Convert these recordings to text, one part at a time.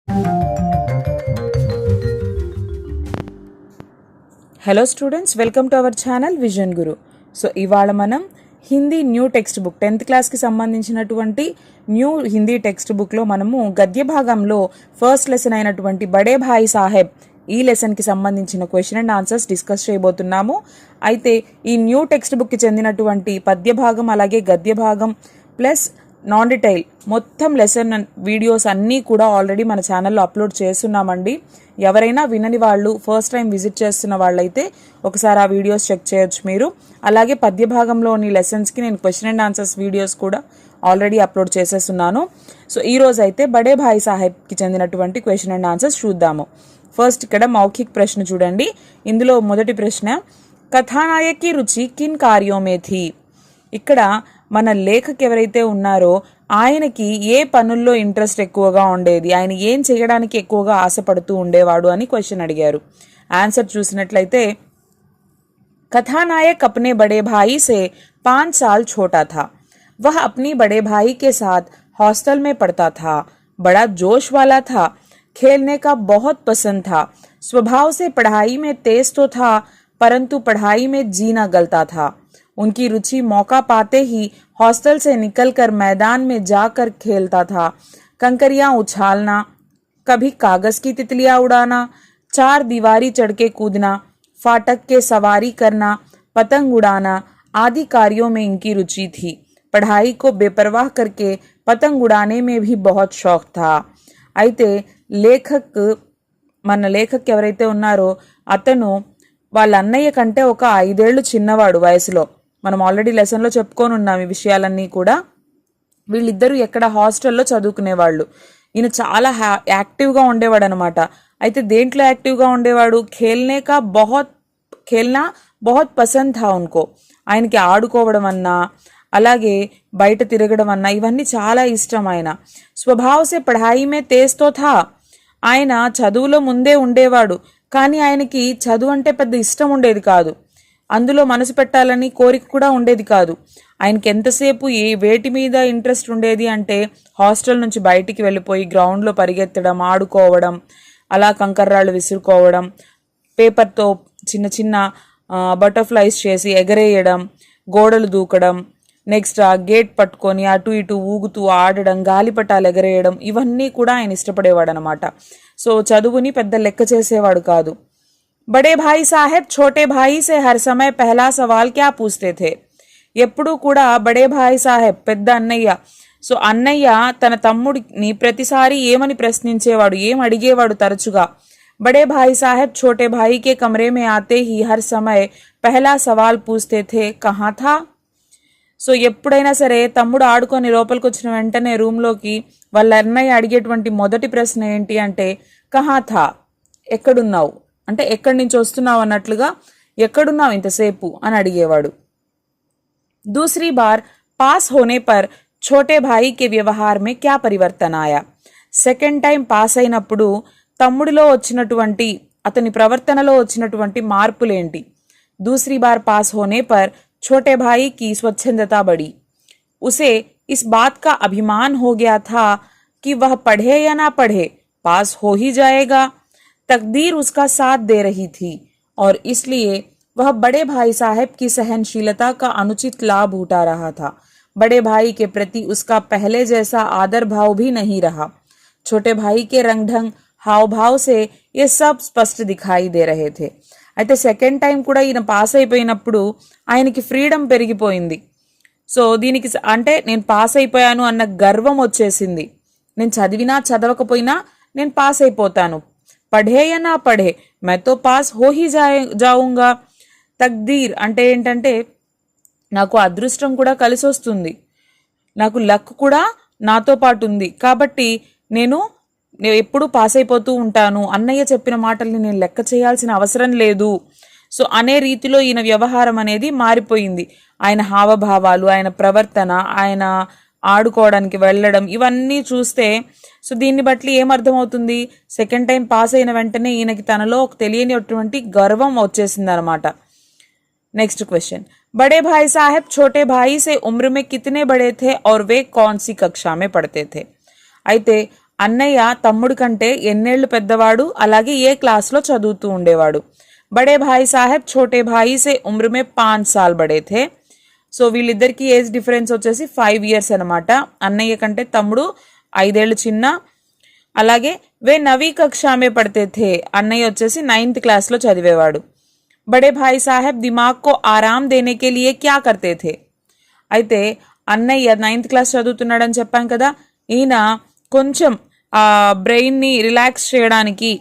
Hello students, welcome to our channel vision Guru. So ఇవాళ మనం Hindi new text book 10th క్లాస్కి సంబంధించినటువంటి new Hindi text బుక్లో మనము గద్య భాగంలో ఫస్ట్ లెసన్ అయినటువంటి బడే భాయ్ సాహెబ్ ఈ లెసన్కి సంబంధించిన క్వశ్చన్ అండ్ ఆన్సర్స్ డిస్కస్ చేయబోతున్నాము. అయితే ఈ న్యూ టెక్స్ట్ బుక్కి చెందినటువంటి పద్య భాగం అలాగే గద్య భాగం ప్లస్ నాన్ డీటెయిల్ మొత్తం లెసన్ వీడియోస్ అన్నీ కూడా ఆల్రెడీ మన ఛానల్లో అప్లోడ్ చేస్తున్నామండి. ఎవరైనా వినని వాళ్ళు ఫస్ట్ టైం విజిట్ చేస్తున్న వాళ్ళైతే ఒకసారి ఆ వీడియోస్ చెక్ చేయొచ్చు మీరు. అలాగే పద్య భాగంలోని లెసన్స్కి నేను క్వశ్చన్ అండ్ ఆన్సర్స్ వీడియోస్ కూడా ఆల్రెడీ అప్లోడ్ చేసేస్తున్నాను. సో ఈ రోజు అయితే బడే భాయ్ సాహెబ్కి చెందినటువంటి క్వశ్చన్ అండ్ ఆన్సర్స్ చూద్దాము. ఫస్ట్ ఇక్కడ మౌఖిక్ ప్రశ్న చూడండి. ఇందులో మొదటి ప్రశ్న, కథానాయకి రుచి కిన్ కార్యోమే థీ. ఇక్కడ మన లేఖకు ఎవరైతే ఉన్నారో ఆయనకి ఏ పనుల్లో ఇంట్రెస్ట్ ఎక్కువగా ఉండేది, ఆయన ఏం చేయడానికి ఎక్కువగా ఆశపడుతూ ఉండేవాడు అని క్వశ్చన్ అడిగారు. ఆన్సర్ చూసినట్లయితే कथानायक अपने बड़े भाई से 5 साल छोटा था. वह अपनी बड़े भाई के साथ हॉस्टल में पढ़ता था. बड़ा जोश वाला था, खेलने का बहुत पसंद था. स्वभाव से पढ़ाई में तेज तो था, परंतु पढ़ाई में जी न गलता था. उनकी रुचि मौका पाते ही हॉस्टल से निकलकर मैदान में जाकर खेलता था. कंकरियां उछालना, कभी कागज की तितलियां उड़ाना, चार दीवारी चढ़ के कूदना, फाटक के सवारी करना, पतंग उड़ाना आदि कार्यों में इनकी रुचि थी. पढ़ाई को बेपरवाह करके पतंग उड़ाने में भी बहुत शौक था. అయితే మన లేఖక్ ఎవరైతే ఉన్నారో అతను వాళ్ళ అన్నయ్య కంటే ఒక 5 ఏళ్ళు చిన్నవాడు వయసులో. మనం ఆల్రెడీ లెసన్లో చెప్పుకొని ఉన్నాం ఈ విషయాలన్నీ కూడా. వీళ్ళిద్దరూ ఎక్కడ హాస్టల్లో చదువుకునేవాళ్ళు. ఈయన చాలా యాక్టివ్గా ఉండేవాడు అనమాట. అయితే దేంట్లో యాక్టివ్గా ఉండేవాడు, ఖేల్నా బహుత్ పసంద్ థా ఉన్కో. ఆయనకి ఆడుకోవడం అన్నా అలాగే బయట తిరగడం అన్నా ఇవన్నీ చాలా ఇష్టం. ఆయన స్వభావసే పఢాయి మే తేజ్ తో థా. ఆయన చదువులో ముందే ఉండేవాడు, కానీ ఆయనకి చదువు అంటే పెద్ద ఇష్టం ఉండేది కాదు. అందులో మనసు పెట్టాలని కోరిక కూడా ఉండేది కాదు. ఆయనకి ఎంతసేపు వేటి మీద ఇంట్రెస్ట్ ఉండేది అంటే హాస్టల్ నుంచి బయటికి వెళ్ళిపోయి గ్రౌండ్లో పరిగెత్తడం, ఆడుకోవడం, అలా కంకర్రాళ్ళు విసురుకోవడం, పేపర్తో చిన్న చిన్న బటర్ఫ్లైస్ చేసి ఎగరేయడం, గోడలు దూకడం, నెక్స్ట్ ఆ గేట్ పట్టుకొని అటు ఇటు ఊగుతూ ఆడడం, గాలిపటాలు ఎగరేయడం, ఇవన్నీ కూడా ఆయన ఇష్టపడేవాడు అనమాట. సో చదువుని పెద్ద లెక్క చేసేవాడు కాదు. బడే భాయ్ సాహెబ్ ఛోటే భాయి సే హర్ సమయ పెహలా సవాల్ క్యా పూస్తే థే. ఎప్పుడూ కూడా బడే భాయ్ సాహెబ్ పెద్ద అన్నయ్య, సో అన్నయ్య తన తమ్ముడిని ప్రతిసారి ఏమని ప్రశ్నించేవాడు, ఏం అడిగేవాడు తరచుగా. बड़े भाई साहब छोटे भाई के कमरे में आते ही हर समय पहला सवाल पूछते थे, कहाँ था. సో ఎప్పుడైనా సరే తమ్ముడు ఆడుకొని లోపలికి వచ్చిన వెంటనే రూమ్లోకి వాళ్ళ అన్నయ్య అడిగేటువంటి మొదటి ప్రశ్న ఏంటి అంటే కహా థా, ఎక్కడున్నావు అంటే ఎక్కడి నుంచి వస్తున్నావు అన్నట్లుగా, ఎక్కడున్నావు ఇంతసేపు అని అడిగేవాడు. दूसरी बार पास होने पर छोटे भाई के व्यवहार में क्या परिवर्तन आया. సెకండ్ టైం పాస్ అయినప్పుడు తమ్ముడిలో వచ్చినటువంటి అతని ప్రవర్తనలో వచ్చినటువంటి మార్పులేంటి. दूसरी बार पास होने पर छोटे भाई की स्वच्छंदता बढ़ी. उसे इस बात का अभिमान हो गया था कि वह पढ़े या ना पढ़े पास हो ही जाएगा. तकदीर उसका साथ दे रही थी और इसलिए वह बड़े भाई साहब की सहनशीलता का अनुचित लाभ उठा रहा था. बड़े भाई के प्रति उसका पहले जैसा आदर भाव भी नहीं रहा. छोटे भाई के रंग ढंग हाव भाव से ये सब స్పష్ట దిఖాయి దే రహే థే. అయితే సెకండ్ టైం కూడా ఈయన పాస్ అయిపోయినప్పుడు ఆయనకి ఫ్రీడమ్ పెరిగిపోయింది. సో దీనికి అంటే నేను పాస్ అయిపోయాను అన్న గర్వం వచ్చేసింది. నేను చదివినా చదవకపోయినా నేను పాస్ అయిపోతాను. పఢే యా నా పఢే మే తో పాస్ హో హీ జాऊंगा. తక్దీర్ అంటే ఏంటంటే నాకు అదృష్టం కూడా కలిసి వస్తుంది, నాకు లక్ కూడా నాతో పాటు ఉంది, కాబట్టి నేను ఎప్పుడు పాస్ అయిపోతూ ఉంటాను, అన్నయ్య చెప్పిన మాటల్ని నేను లెక్క చేయాల్సిన అవసరం లేదు. సో అనే రీతిలో ఈయన వ్యవహారం అనేది మారిపోయింది. ఆయన హావభావాలు, ఆయన ప్రవర్తన, ఆయన ఆడుకోవడానికి వెళ్ళడం ఇవన్నీ చూస్తే సో దీన్ని బట్టి ఏమర్థమవుతుంది, సెకండ్ టైం పాస్ అయిన వెంటనే ఈయనకి తనలో ఒక తెలియనిటువంటి గర్వం వచ్చేసింది అనమాట. नेक्स्ट क्वेश्चन, बड़े भाई साहब छोटे भाई से उम्र में कितने बड़े थे और वे कौन सी कक्षा में पढ़ते थे. అయితే అన్నయ్య తమ్ముడి కంటే ఎన్నేళ్లు పెద్దవాడు, అలాగే ఏ క్లాస్లో చదువుతూ ఉండేవాడు. బడే భాయ్ సాహెబ్ ఛోటే భాయి సే ఉమ్ర మే 5 సాల్ బడే థే. సో వీళ్ళిద్దరికి ఏజ్ డిఫరెన్స్ వచ్చేసి 5 years అనమాట. అన్నయ్య కంటే తమ్ముడు 5 ఏళ్ళు చిన్న. అలాగే వే నవీ కక్షామే పడితే థే, అన్నయ్య వచ్చేసి 9th క్లాస్లో చదివేవాడు. బడే భాయ్ సాహెబ్ దిమాగ్ కో ఆరామ్ దేనే కే లియే క్యా కర్తే థే. అయితే అన్నయ్య 9th క్లాస్ చదువుతున్నాడని చెప్పాం కదా, ఈయన కొంచెం బ్రెయిన్ని రిలాక్స్ చేయడానికి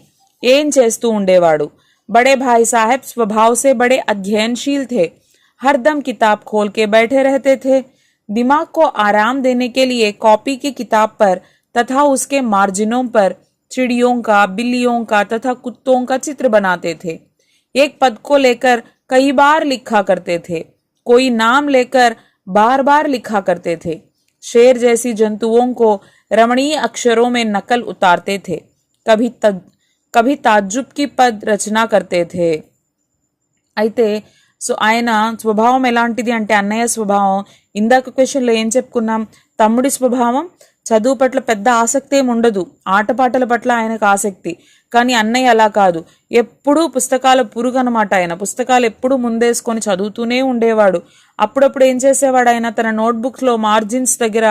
ఏం చేస్తూ ఉండేవాడు. बड़े भाई साहब स्वभाव से बड़े अध्ययनशील थे, हरदम किताब खोल के बैठे रहते थे. दिमाग को आराम देने के लिए कॉपी की किताब पर तथा उसके मार्जिनों पर चिड़ियों का, बिल्लियों का तथा कुत्तों का चित्र बनाते थे. एक पद को लेकर कई बार लिखा करते थे, कोई नाम लेकर बार बार लिखा करते थे. शेर जैसी जंतुओं को रमणीय अक्षरों में नकल उतारते थे. कभी ताज्जुब की पद रचना करते थे. అయితే సో ఆయన స్వభావం ఎలాంటిది అంటే, అన్నయ్య స్వభావం ఇందాక క్వశ్చన్లో ఏం చెప్పుకున్నాం, తమ్ముడి స్వభావం చదువు పట్ల పెద్ద ఆసక్తి ఏమి ఉండదు, ఆటపాటల పట్ల ఆయనకు ఆసక్తి. కానీ అన్నయ్య అలా కాదు, ఎప్పుడూ పుస్తకాల పురుగు అనమాట. ఆయన పుస్తకాలు ఎప్పుడూ ముందేసుకొని చదువుతూనే ఉండేవాడు. అప్పుడప్పుడు ఏం చేసేవాడు, ఆయన తన నోట్బుక్స్లో మార్జిన్స్ దగ్గర,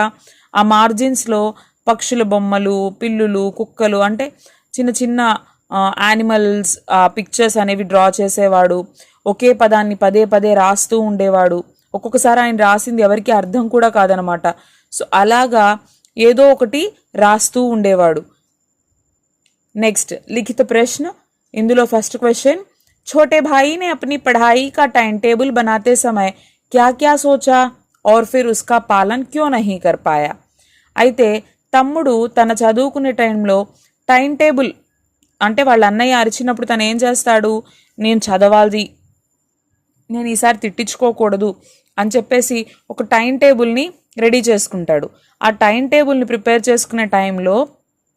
ఆ మార్జిన్స్లో పక్షుల బొమ్మలు, పిల్లులు, కుక్కలు, అంటే చిన్న చిన్న యానిమల్స్ పిక్చర్స్ అనేవి డ్రా చేసేవాడు. ఒకే పదాన్ని పదే పదే రాస్తూ ఉండేవాడు. ఒక్కొక్కసారి ఆయన రాసింది ఎవరికి అర్థం కూడా కాదనమాట. సో అలాగా ఏదో ఒకటి రాస్తూ ఉండేవాడు. నెక్స్ట్ లిఖిత ప్రశ్న. ఇందులో ఫస్ట్ క్వశ్చన్, छोटे भाई ने अपनी पढ़ाई का टाइम टेबल बनाते समय क्या क्या सोचा और फिर उसका पालन क्यों नहीं कर पाया. అయితే తమ్ముడు తన చదువుకునే టైంలో టైం టేబుల్, అంటే వాళ్ళ అన్నయ్య అరిచినప్పుడు తను ఏం చేస్తాడు, నేను చదవాలి, నేను ఈసారి తిట్టించుకోకూడదు అని చెప్పేసి ఒక టైం టేబుల్ని రెడీ చేసుకుంటాడు. ఆ టైం టేబుల్ని ప్రిపేర్ చేసుకునే టైంలో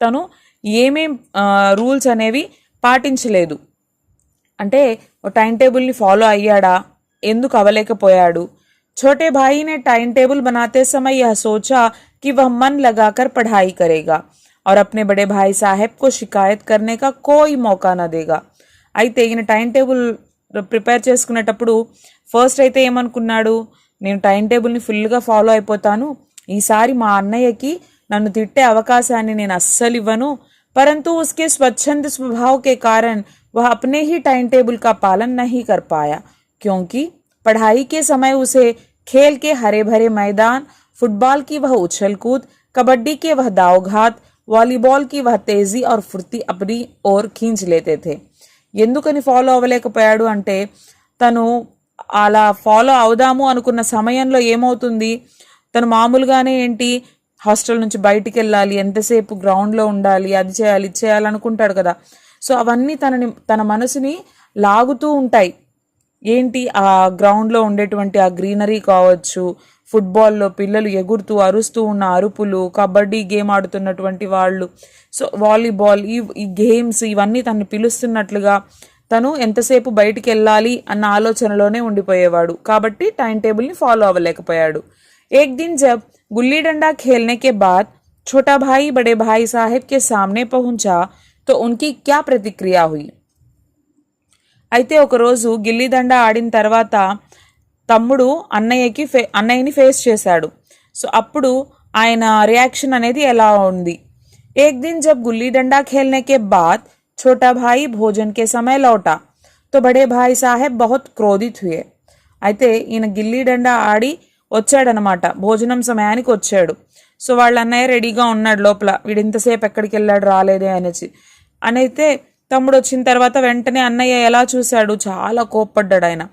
తను ఏమేం రూల్స్ అనేవి పాటించలేదు. అంటే టైం టేబుల్ని ఫాలో అయ్యాడా, ఎందుకు అవ్వలేకపోయాడు. छोटे भाई ने टाइम टेबल बनाते समय यह सोचा कि वह मन लगाकर पढ़ाई करेगा और अपने बड़े भाई साहब को शिकायत करने का कोई मौका न देगा. అయితే ఈయన టైం టేబుల్ ప్రిపేర్ చేసుకునేటప్పుడు ఫస్ట్ అయితే ఏమనుకున్నాడు, నేను టైం టేబుల్ని ఫుల్గా ఫాలో అయిపోతాను, ఈసారి మా అన్నయ్యకి నన్ను తిట్టే అవకాశాన్ని నేను అస్సలు ఇవ్వను. परंतु उसके स्वच्छंद स्वभाव के कारण वह अपने ही टाइम टेबल का पालन नहीं कर पाया, क्योंकि पढ़ाई के समय उसे खेल के हरे भरे मैदान, फुटबॉल की वह उछल कूद, कबड्डी के वह दावघात, వాలీబాల్ की वह तेजी और फुर्ती अपनी ओर खींच लेते थे. ఎందుకని ఫాలో అవ్వలేకపోయాడు అంటే, తను అలా ఫాలో అవుదాము అనుకున్న సమయంలో ఏమవుతుంది, తను మామూలుగానే ఏంటి హాస్టల్ నుంచి బయటికి వెళ్ళాలి, ఎంతసేపు గ్రౌండ్లో ఉండాలి, అది చేయాలి ఇది చేయాలి అనుకుంటాడు కదా. సో అవన్నీ తన మనసుని లాగుతూ ఉంటాయి. ఏంటి ఆ గ్రౌండ్లో ఉండేటువంటి ఆ గ్రీనరీ కావచ్చు, ఫుట్బాల్లో పిల్లలు ఎగురుతూ అరుస్తూ ఉన్న అరుపులు, కబడ్డీ గేమ్ ఆడుతున్నటువంటి వాళ్ళు, సో వాలీబాల్, ఈ గేమ్స్ ఇవన్నీ తను పిలుస్తున్నట్లుగా తను ఎంతసేపు బయటికి వెళ్ళాలి అన్న ఆలోచనలోనే ఉండిపోయేవాడు. కాబట్టి టైం టేబుల్ని ఫాలో అవ్వలేకపోయాడు. एक दिन जब गुल्ली डंडा खेलने के बाद छोटा भाई बड़े भाई साहब के सामने पहुंचा तो उनकी क्या प्रतिक्रिया हुई. అయితే ఒకరోజు గిల్లిదండ ఆడిన తర్వాత తమ్ముడు అన్నయ్యని ఫేస్ చేశాడు. సో అప్పుడు ఆయన రియాక్షన్ అనేది ఎలా ఉంది. एक दिन जब गुल्ली डंडा खेलने के बाद छोटा भाई भोजन के समय लौटा तो बड़े भाई साहब बहुत क्रोधित हुए. అయితే ఈయన గిల్లి డండా ఆడి వచ్చాడనమాట, భోజనం సమయానికి వచ్చాడు. సో వాళ్ళ అన్నయ్య రెడీగా ఉన్నాడు లోపల, వీడు ఇంతసేపు ఎక్కడికి వెళ్ళాడు రాలేదే అనేసి. అయితే తమ్ముడు వచ్చిన తర్వాత వెంటనే అన్నయ్య ఎలా చూశాడు, చాలా కోప్పడ్డాడు ఆయన.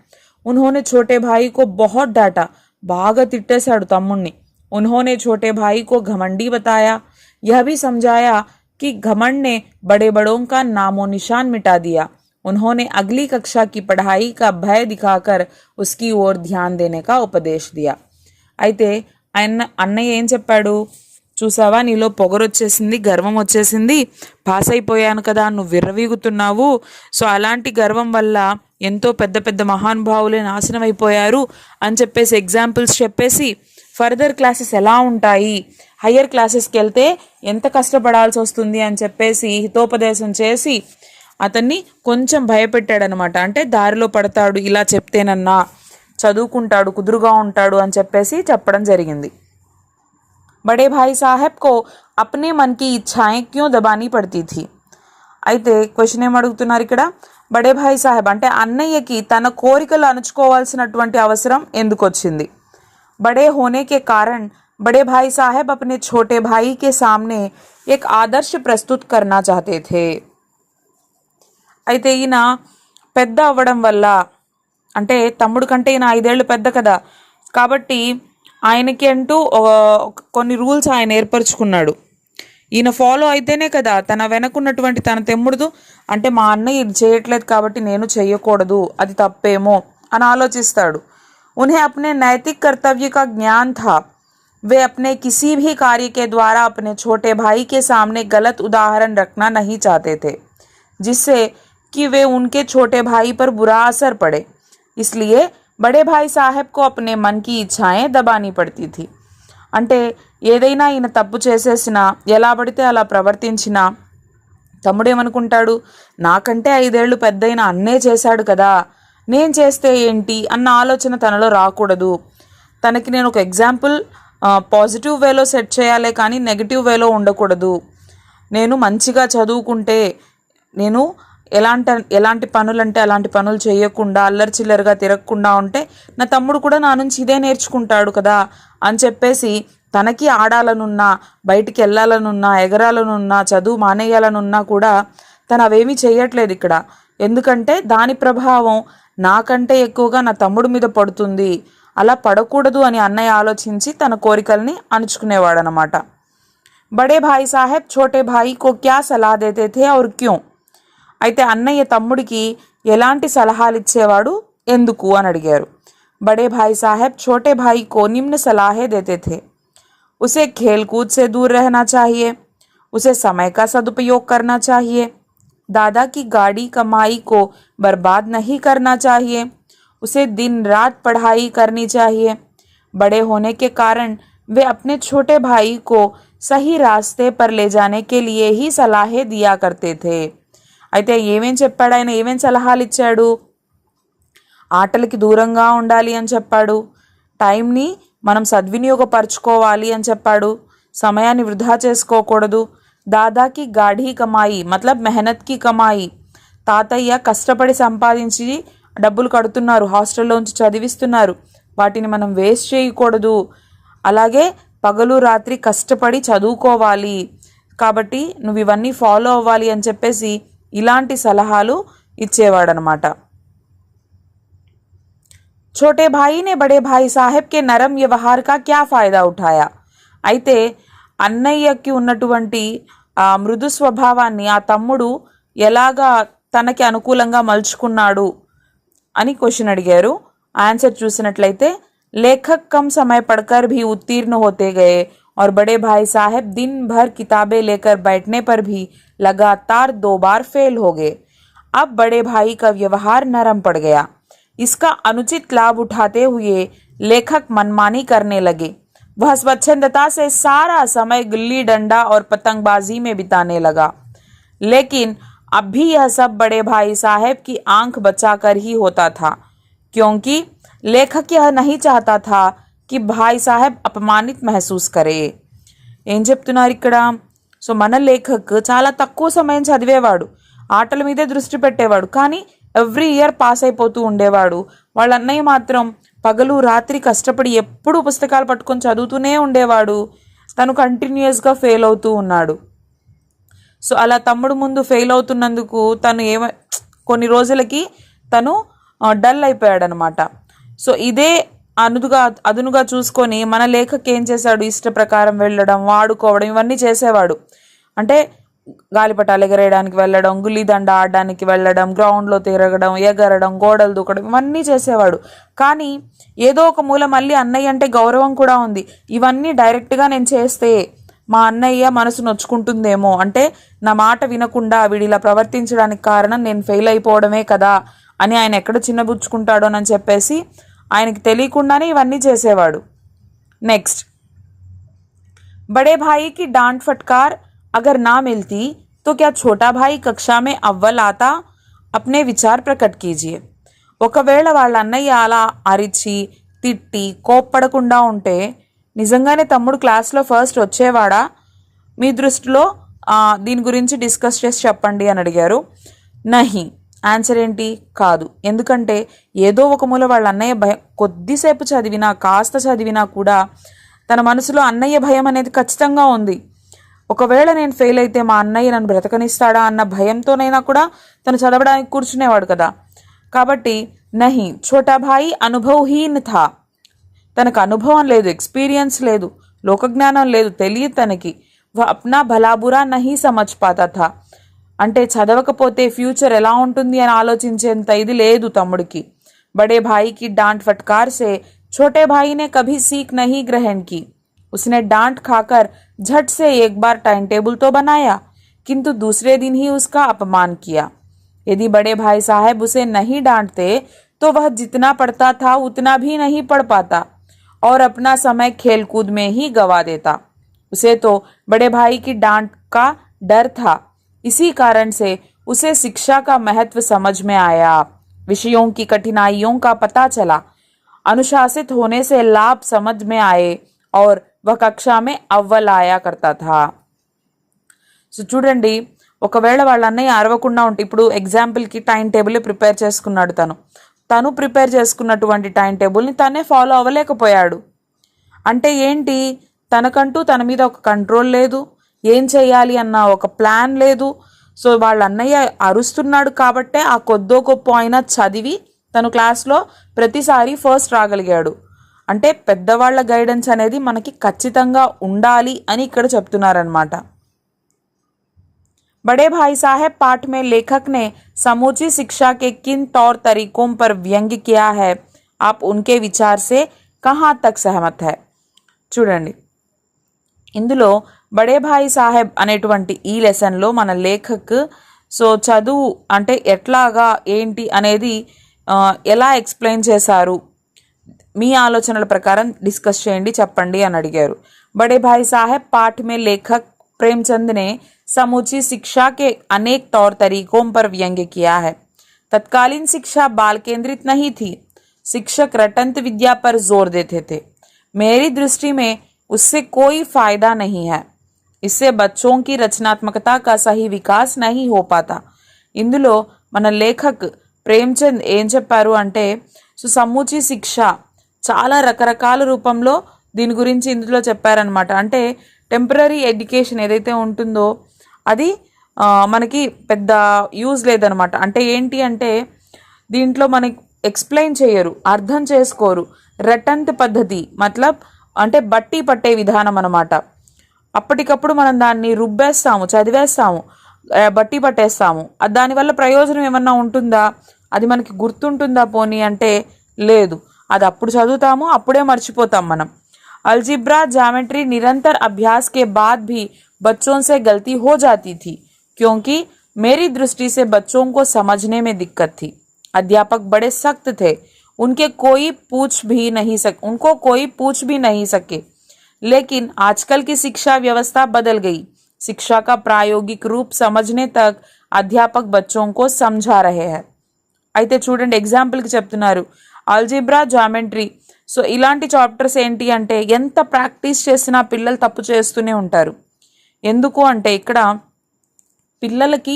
उन्होंने छोटे भाई को बहुत डांटा, బాగా తిట్టేశాడు తమ్ముణ్ణి. उन्होंने छोटे भाई को घमंडी बताया, यह भी समझाया कि घमंड ने बड़े बड़ों का नामो निशान मिटा दिया. उन्होंने अगली कक्षा की पढ़ाई का भय दिखाकर उसकी ओर ध्यान देने का उपदेश दिया. అయితే అన్నయ్య ఏం చెప్పాడు, చూసావా నీలో పొగరొచ్చేసింది, గర్వం వచ్చేసింది, పాస్ అయిపోయాను కదా నువ్వు విర్రవీగుతున్నావు, సో అలాంటి గర్వం వల్ల ఎంతో పెద్ద పెద్ద మహానుభావులే నాశనం అయిపోయారు అని చెప్పేసి ఎగ్జాంపుల్స్ చెప్పేసి ఫర్దర్ క్లాసెస్ ఎలా ఉంటాయి హయ్యర్ క్లాసెస్కి వెళ్తే ఎంత కష్టపడాల్సి వస్తుంది అని చెప్పేసి హితోపదేశం చేసి అతన్ని కొంచెం భయపెట్టాడనమాట. అంటే దారిలో పడతాడు, ఇలా చెప్తేనన్నా చదువుకుంటాడు, కుదురుగా ఉంటాడు అని చెప్పేసి చెప్పడం జరిగింది. బడే భాయ్ సాహెబ్ కో అప్నే మన్ కి ఇచ్ఛాయే క్యూ దబానీ పడతీ థీ. అయితే క్వశ్చన్ ఏమడుగుతున్నారు ఇక్కడ, బడే భాయ్ సాహెబ్ అంటే అన్నయ్యకి తన కోరికలు అణుచుకోవాల్సినటువంటి అవసరం ఎందుకు వచ్చింది. బడే హోనే కే కారణ్ बड़े भाई साहब अपने छोटे भाई के सामने एक आदर्श प्रस्तुत करना चाहते थे. అయితే ఈయన పెద్ద అవ్వడం వల్ల, అంటే తమ్ముడు కంటే ఈయన 5 ఏళ్ళు పెద్ద కదా, కాబట్టి ఆయనకి అంటూ కొన్ని రూల్స్ ఆయన ఏర్పరచుకున్నాడు. ఈయన ఫాలో అయితేనే కదా తన వెనకున్నటువంటి తన తమ్ముడు, అంటే మా అన్నయ్య ఇది చేయట్లేదు కాబట్టి నేను చెయ్యకూడదు, అది తప్పేమో అని ఆలోచిస్తాడు. उन्हें अपने नैतिक कर्तव्य का ज्ञान था. वे अपने किसी भी कार्य के द्वारा अपने छोटे भाई के सामने गलत उदाहरण रखना नहीं चाहते थे, जिससे कि वे उनके छोटे भाई पर बुरा असर पड़े. इसलिए बड़े भाई साहब को अपने मन की इच्छाएं दबानी पड़ती थी. అంటే ఏదైనా ఈయన తప్పు చేసేసినా, ఎలా పడితే అలా ప్రవర్తించినా తమ్ముడు ఏమనుకుంటాడు, నాకంటే 5 ఏళ్ళు పెద్దయిన అన్నే చేశాడు కదా, నేను చేస్తే ఏంటి అన్న ఆలోచన తనలో రాకూడదు. తనకి నేను ఒక ఎగ్జాంపుల్ పాజిటివ్ వేలో సెట్ చేయాలే కానీ నెగిటివ్ వేలో ఉండకూడదు. నేను మంచిగా చదువుకుంటే, నేను ఎలాంటి పనులంటే అలాంటి పనులు చేయకుండా అల్లరి చిల్లరగా తిరగకుండా ఉంటే నా తమ్ముడు కూడా నా నుంచి ఇదే నేర్చుకుంటాడు కదా అని చెప్పేసి తనకి ఆడాలనున్నా, బయటికి వెళ్ళాలనున్నా, ఎగరాలనున్నా, చదువు మానేయాలనున్నా కూడా తను అవేమీ చేయట్లేదు ఇక్కడ. ఎందుకంటే దాని ప్రభావం నాకంటే ఎక్కువగా నా తమ్ముడి మీద పడుతుంది, అలా పడకూడదు అని అన్నయ్య ఆలోచించి తన కోరికల్ని అణుచుకునేవాడనమాట. బడే భాయ్ సాహెబ్ ఛోటే భాయ్ కో క్యా సలహా దేతే థే ఔర్ క్యూ. అయితే అన్నయ్య తమ్ముడికి ఎలాంటి సలహాలు ఇచ్చేవాడు, ఎందుకు అని అడిగారు. బడే భాయ్ సాహెబ్ ఛోటే భాయ్ కో నిమ్న సలహే దేతే థే. उसे खेल कूद से दूर रहना चाहिए, उसे समय का सदुपयोग करना चाहिए, दादा की गाड़ी कमाई को बर्बाद नहीं करना चाहिए, उसे दिन रात पढ़ाई करनी चाहिए. बड़े होने के कारण वे अपने छोटे भाई को सही रास्ते पर ले जाने के लिए ही सलाहें दिया करते थे. అయితే ఏమేం చెప్పాడు ఆయన, ఏమేం సలహాలు ఇచ్చాడు, ఆటలకి దూరంగా ఉండాలి అని చెప్పాడు, టైంని మనం సద్వినియోగపరచుకోవాలి అని చెప్పాడు, సమయాన్ని వృధా చేసుకోకూడదు, దాదాకి గాఢీ కమాయి మతలబ్ మెహనత్కి కమాయి, తాతయ్య కష్టపడి సంపాదించి డబ్బులు కడుతున్నారు, హాస్టల్లోంచి చదివిస్తున్నారు, వాటిని మనం వేస్ట్ చేయకూడదు, అలాగే పగలు రాత్రి కష్టపడి చదువుకోవాలి, కాబట్టి నువ్వు ఇవన్నీ ఫాలో అవ్వాలి అని చెప్పేసి ఇలాంటి సలహాలు ఇచ్చేవాడనమాట. छोटे भाई ने बड़े भाई साहब के नरम व्यवहार का क्या फ़ायदा उठाया. అయితే అన్నయ్యకి ఉన్నటువంటి మృదు స్వభావాన్ని ఆ తమ్ముడు ఎలాగా తనకి అనుకూలంగా మలుచుకున్నాడు అని క్వశ్చన్ అడిగారు. ఆన్సర్ చూసినట్లయితే, लेखक कम समय पढ़कर भी उत्तीर्ण होते गए और बड़े भाई साहब दिन भर किताबें लेकर बैठने पर भी लगातार 2 बार फेल हो गए. अब बड़े भाई का व्यवहार नरम पड़ गया. इसका अनुचित लाभ उठाते हुए लेखक मनमानी करने लगे. वह स्वच्छंदता से सारा समय गिल्ली डंडा और पतंगबाजी में बिताने लगा. लेकिन अब भी यह सब बड़े भाई साहब की आंख बचाकर ही होता था, क्योंकि लेखक यह नहीं चाहता था कि भाई साहब अपमानित महसूस करे. ఏం చెప్తున్నారు ఇక్కడ, సో మన లేఖక్ చాలా తక్కువ సమయం చదివేవాడు, ఆటల మీదే దృష్టి పెట్టేవాడు, కానీ ఎవ్రీ ఇయర్ పాస్ అయిపోతూ ఉండేవాడు. వాళ్ళ అన్నయ్య మాత్రం పగలు రాత్రి కష్టపడి ఎప్పుడూ పుస్తకాలు పట్టుకొని చదువుతూనే ఉండేవాడు, తను కంటిన్యూస్గా ఫెయిల్ అవుతూ ఉన్నాడు. సో అలా తమ్ముడు ముందు ఫెయిల్ అవుతున్నందుకు తను కొన్ని రోజులకి తను డల్ అయిపోయాడనమాట. సో ఇదే అదునుగా చూసుకొని మన లేఖక్ ఏం చేశాడు, ఇష్ట ప్రకారం వెళ్ళడం, వాడుకోవడం, ఇవన్నీ చేసేవాడు. అంటే గాలిపటాలు ఎగరేయడానికి వెళ్ళడం, గుల్లిదండ ఆడడానికి వెళ్ళడం, గ్రౌండ్లో తిరగడం, ఎగరడం, గోడలు దూకడం, ఇవన్నీ చేసేవాడు. కానీ ఏదో ఒక మూల మళ్ళీ అన్నయ్య అంటే గౌరవం కూడా ఉంది. ఇవన్నీ డైరెక్ట్గా నేను చేస్తే మా అన్నయ్య మనసు నొచ్చుకుంటుందేమో, అంటే నా మాట వినకుండా వీడిలా ప్రవర్తించడానికి కారణం నేను ఫెయిల్ అయిపోవడమే కదా అని ఆయన ఎక్కడ చిన్నబుచ్చుకుంటాడోనని చెప్పేసి ఆయనకి తెలియకుండానే ఇవన్నీ చేసేవాడు. నెక్స్ట్, बड़े भाई की डांट फटकार अगर ना मिलती तो क्या छोटा भाई कक्षा में अव्वल आता? अपने विचार प्रकट कीजिए. ఒకవేళ వాళ్ళ అన్నయ్య అలా అరిచి తిట్టి కోప్పడకుండా ఉంటే నిజంగానే తమ్ముడు క్లాస్లో ఫస్ట్ వచ్చేవాడా? మీ దృష్టిలో దీని గురించి డిస్కస్ చేసి చెప్పండి అని అడిగారు. నహి. ఆన్సర్ ఏంటి? కాదు. ఎందుకంటే ఏదో ఒక మూల వాళ్ళ అన్నయ్య భయం, కొద్దిసేపు చదివినా కాస్త చదివినా కూడా తన మనసులో అన్నయ్య భయం అనేది ఖచ్చితంగా ఉంది. ఒకవేళ నేను ఫెయిల్ అయితే మా అన్నయ్య నన్ను బ్రతకనిస్తాడా అన్న భయంతోనైనా కూడా తను చదవడానికి కూర్చునేవాడు కదా. కాబట్టి నహి, ఛోటా భాయి అనుభవహీన్ థా. తనకు అనుభవం లేదు, ఎక్స్పీరియన్స్ లేదు, లోకజ్ఞానం లేదు, తెలియదు తనకి. అప్నా భలాబురా నహి సమజ్ పాతా థా. అంటే చదవకపోతే ఫ్యూచర్ ఎలా ఉంటుంది అని ఆలోచించేంత ఇది లేదు తమ్ముడికి. బడే భాయికి डांट फटकार से छोटे भाई ने कभी सीख नहीं ग्रहण की. उसने डांट खाकर झट से एक बार टाइम टेबल तो बनाया, किंतु दूसरे दिन ही उसका अपमान किया. यदि बड़े भाई साहब उसे नहीं डांटते तो वह जितना पढ़ता था उतना भी नहीं पढ़ पाता और अपना समय खेलकूद में ही गवा देता. उसे तो बड़े भाई की डांट का डर था. इसी कारण से उसे शिक्षा का महत्व समझ में आया, विषयों की कठिनाइयों का पता चला, अनुशासित होने से लाभ समझ में आए और वह कक्षा में अव्वल आया करता था. సో చూడండి, ఒకవేళ వాళ్ళ అన్నయ్య అరవకుండా ఉంటే, ఇప్పుడు ఎగ్జాంపుల్కి టైం టేబుల్ ప్రిపేర్ చేసుకున్నాడు. తను ప్రిపేర్ చేసుకున్నటువంటి టైం టేబుల్ని తనే ఫాలో అవ్వలేకపోయాడు. అంటే ఏంటి? తనకంటూ తన మీద ఒక కంట్రోల్ లేదు, ఏం చేయాలి అన్న ఒక ప్లాన్ లేదు. సో వాళ్ళ అన్నయ్య అరుస్తున్నాడు కాబట్టే ఆ కొద్దో గొప్ప అయినా చదివి తను క్లాస్లో ప్రతిసారి ఫస్ట్ రాగలిగాడు. అంటే పెద్దవాళ్ళ గైడెన్స్ అనేది మనకి ఖచ్చితంగా ఉండాలి అని ఇక్కడ చెప్తున్నారనమాట. बड़े भाई साहब पाठ में लेखक ने समूची शिक्षा के किन तौर तरीकों पर व्यंग्य किया है, आप उनके विचार से कहाँ तक सहमत है? చూడండి, ఇందులో బడే భాయి సాహెబ్ అనేటువంటి ఈ లెసన్లో మన లేఖక్ సో చదువు అంటే ఎట్లాగా ఏంటి అనేది ఎలా ఎక్స్ప్లెయిన్ చేశారు, మీ ఆలోచనల ప్రకారం డిస్కస్ చేయండి, చెప్పండి అని అడిగారు. బడే భాయి సాహెబ్ పాఠ్ మే లేఖక్ प्रेमचंद ने समूची शिक्षा के अनेक तौर तरीकों पर व्यंग्य किया है. तत्कालीन शिक्षा बाल केंद्रित नहीं थी. शिक्षक रटंत विद्या पर जोर देते थे. मेरी दृष्टि में उससे कोई फायदा नहीं है. इससे बच्चों की रचनात्मकता का सही विकास नहीं हो पाता. ఇందులో మన లేఖక్ ప్రేమ్చంద్ ఏం చెప్పారు అంటే, సో సమూచి శిక్ష చాలా రకరకాల రూపంలో దీని గురించి ఇందులో చెప్పారనమాట. అంటే టెంపరీ ఎడ్యుకేషన్ ఏదైతే ఉంటుందో అది మనకి పెద్ద యూజ్ లేదనమాట. అంటే ఏంటి అంటే దీంట్లో మనకి ఎక్స్ప్లెయిన్ చేయరు, అర్థం చేసుకోరు. రటంత్ పద్ధతి మతలబ్ అంటే బట్టి పట్టే విధానం అనమాట. అప్పటికప్పుడు మనం దాన్ని రుబ్బేస్తాము, చదివేస్తాము, బట్టి పట్టేస్తాము. దానివల్ల ప్రయోజనం ఏమన్నా ఉంటుందా? అది మనకి గుర్తుంటుందా పోనీ అంటే లేదు. అది అప్పుడు చదువుతాము, అప్పుడే మర్చిపోతాం మనం. अलजिब्रा ज्योमेट्री निरंतर अभ्यास के बाद भी बच्चों से गलती हो जाती थी, क्योंकि मेरी दृष्टि से बच्चों को समझने में दिक्कत थी. अध्यापक बड़े सख्त थे, उनको कोई पूछ भी नहीं सके. लेकिन आजकल की शिक्षा व्यवस्था बदल गई. शिक्षा का प्रायोगिक रूप समझने तक अध्यापक बच्चों को समझा रहे हैं. అయితే చూడండి, ఎగ్జాంపుల్కి చెప్తున్నారు. ఆల్జిబ్రా, జామెట్రీ, సో ఇలాంటి చాప్టర్స్ ఏంటి అంటే ఎంత ప్రాక్టీస్ చేసినా పిల్లలు తప్పు చేస్తూనే ఉంటారు. ఎందుకు అంటే ఇక్కడ పిల్లలకి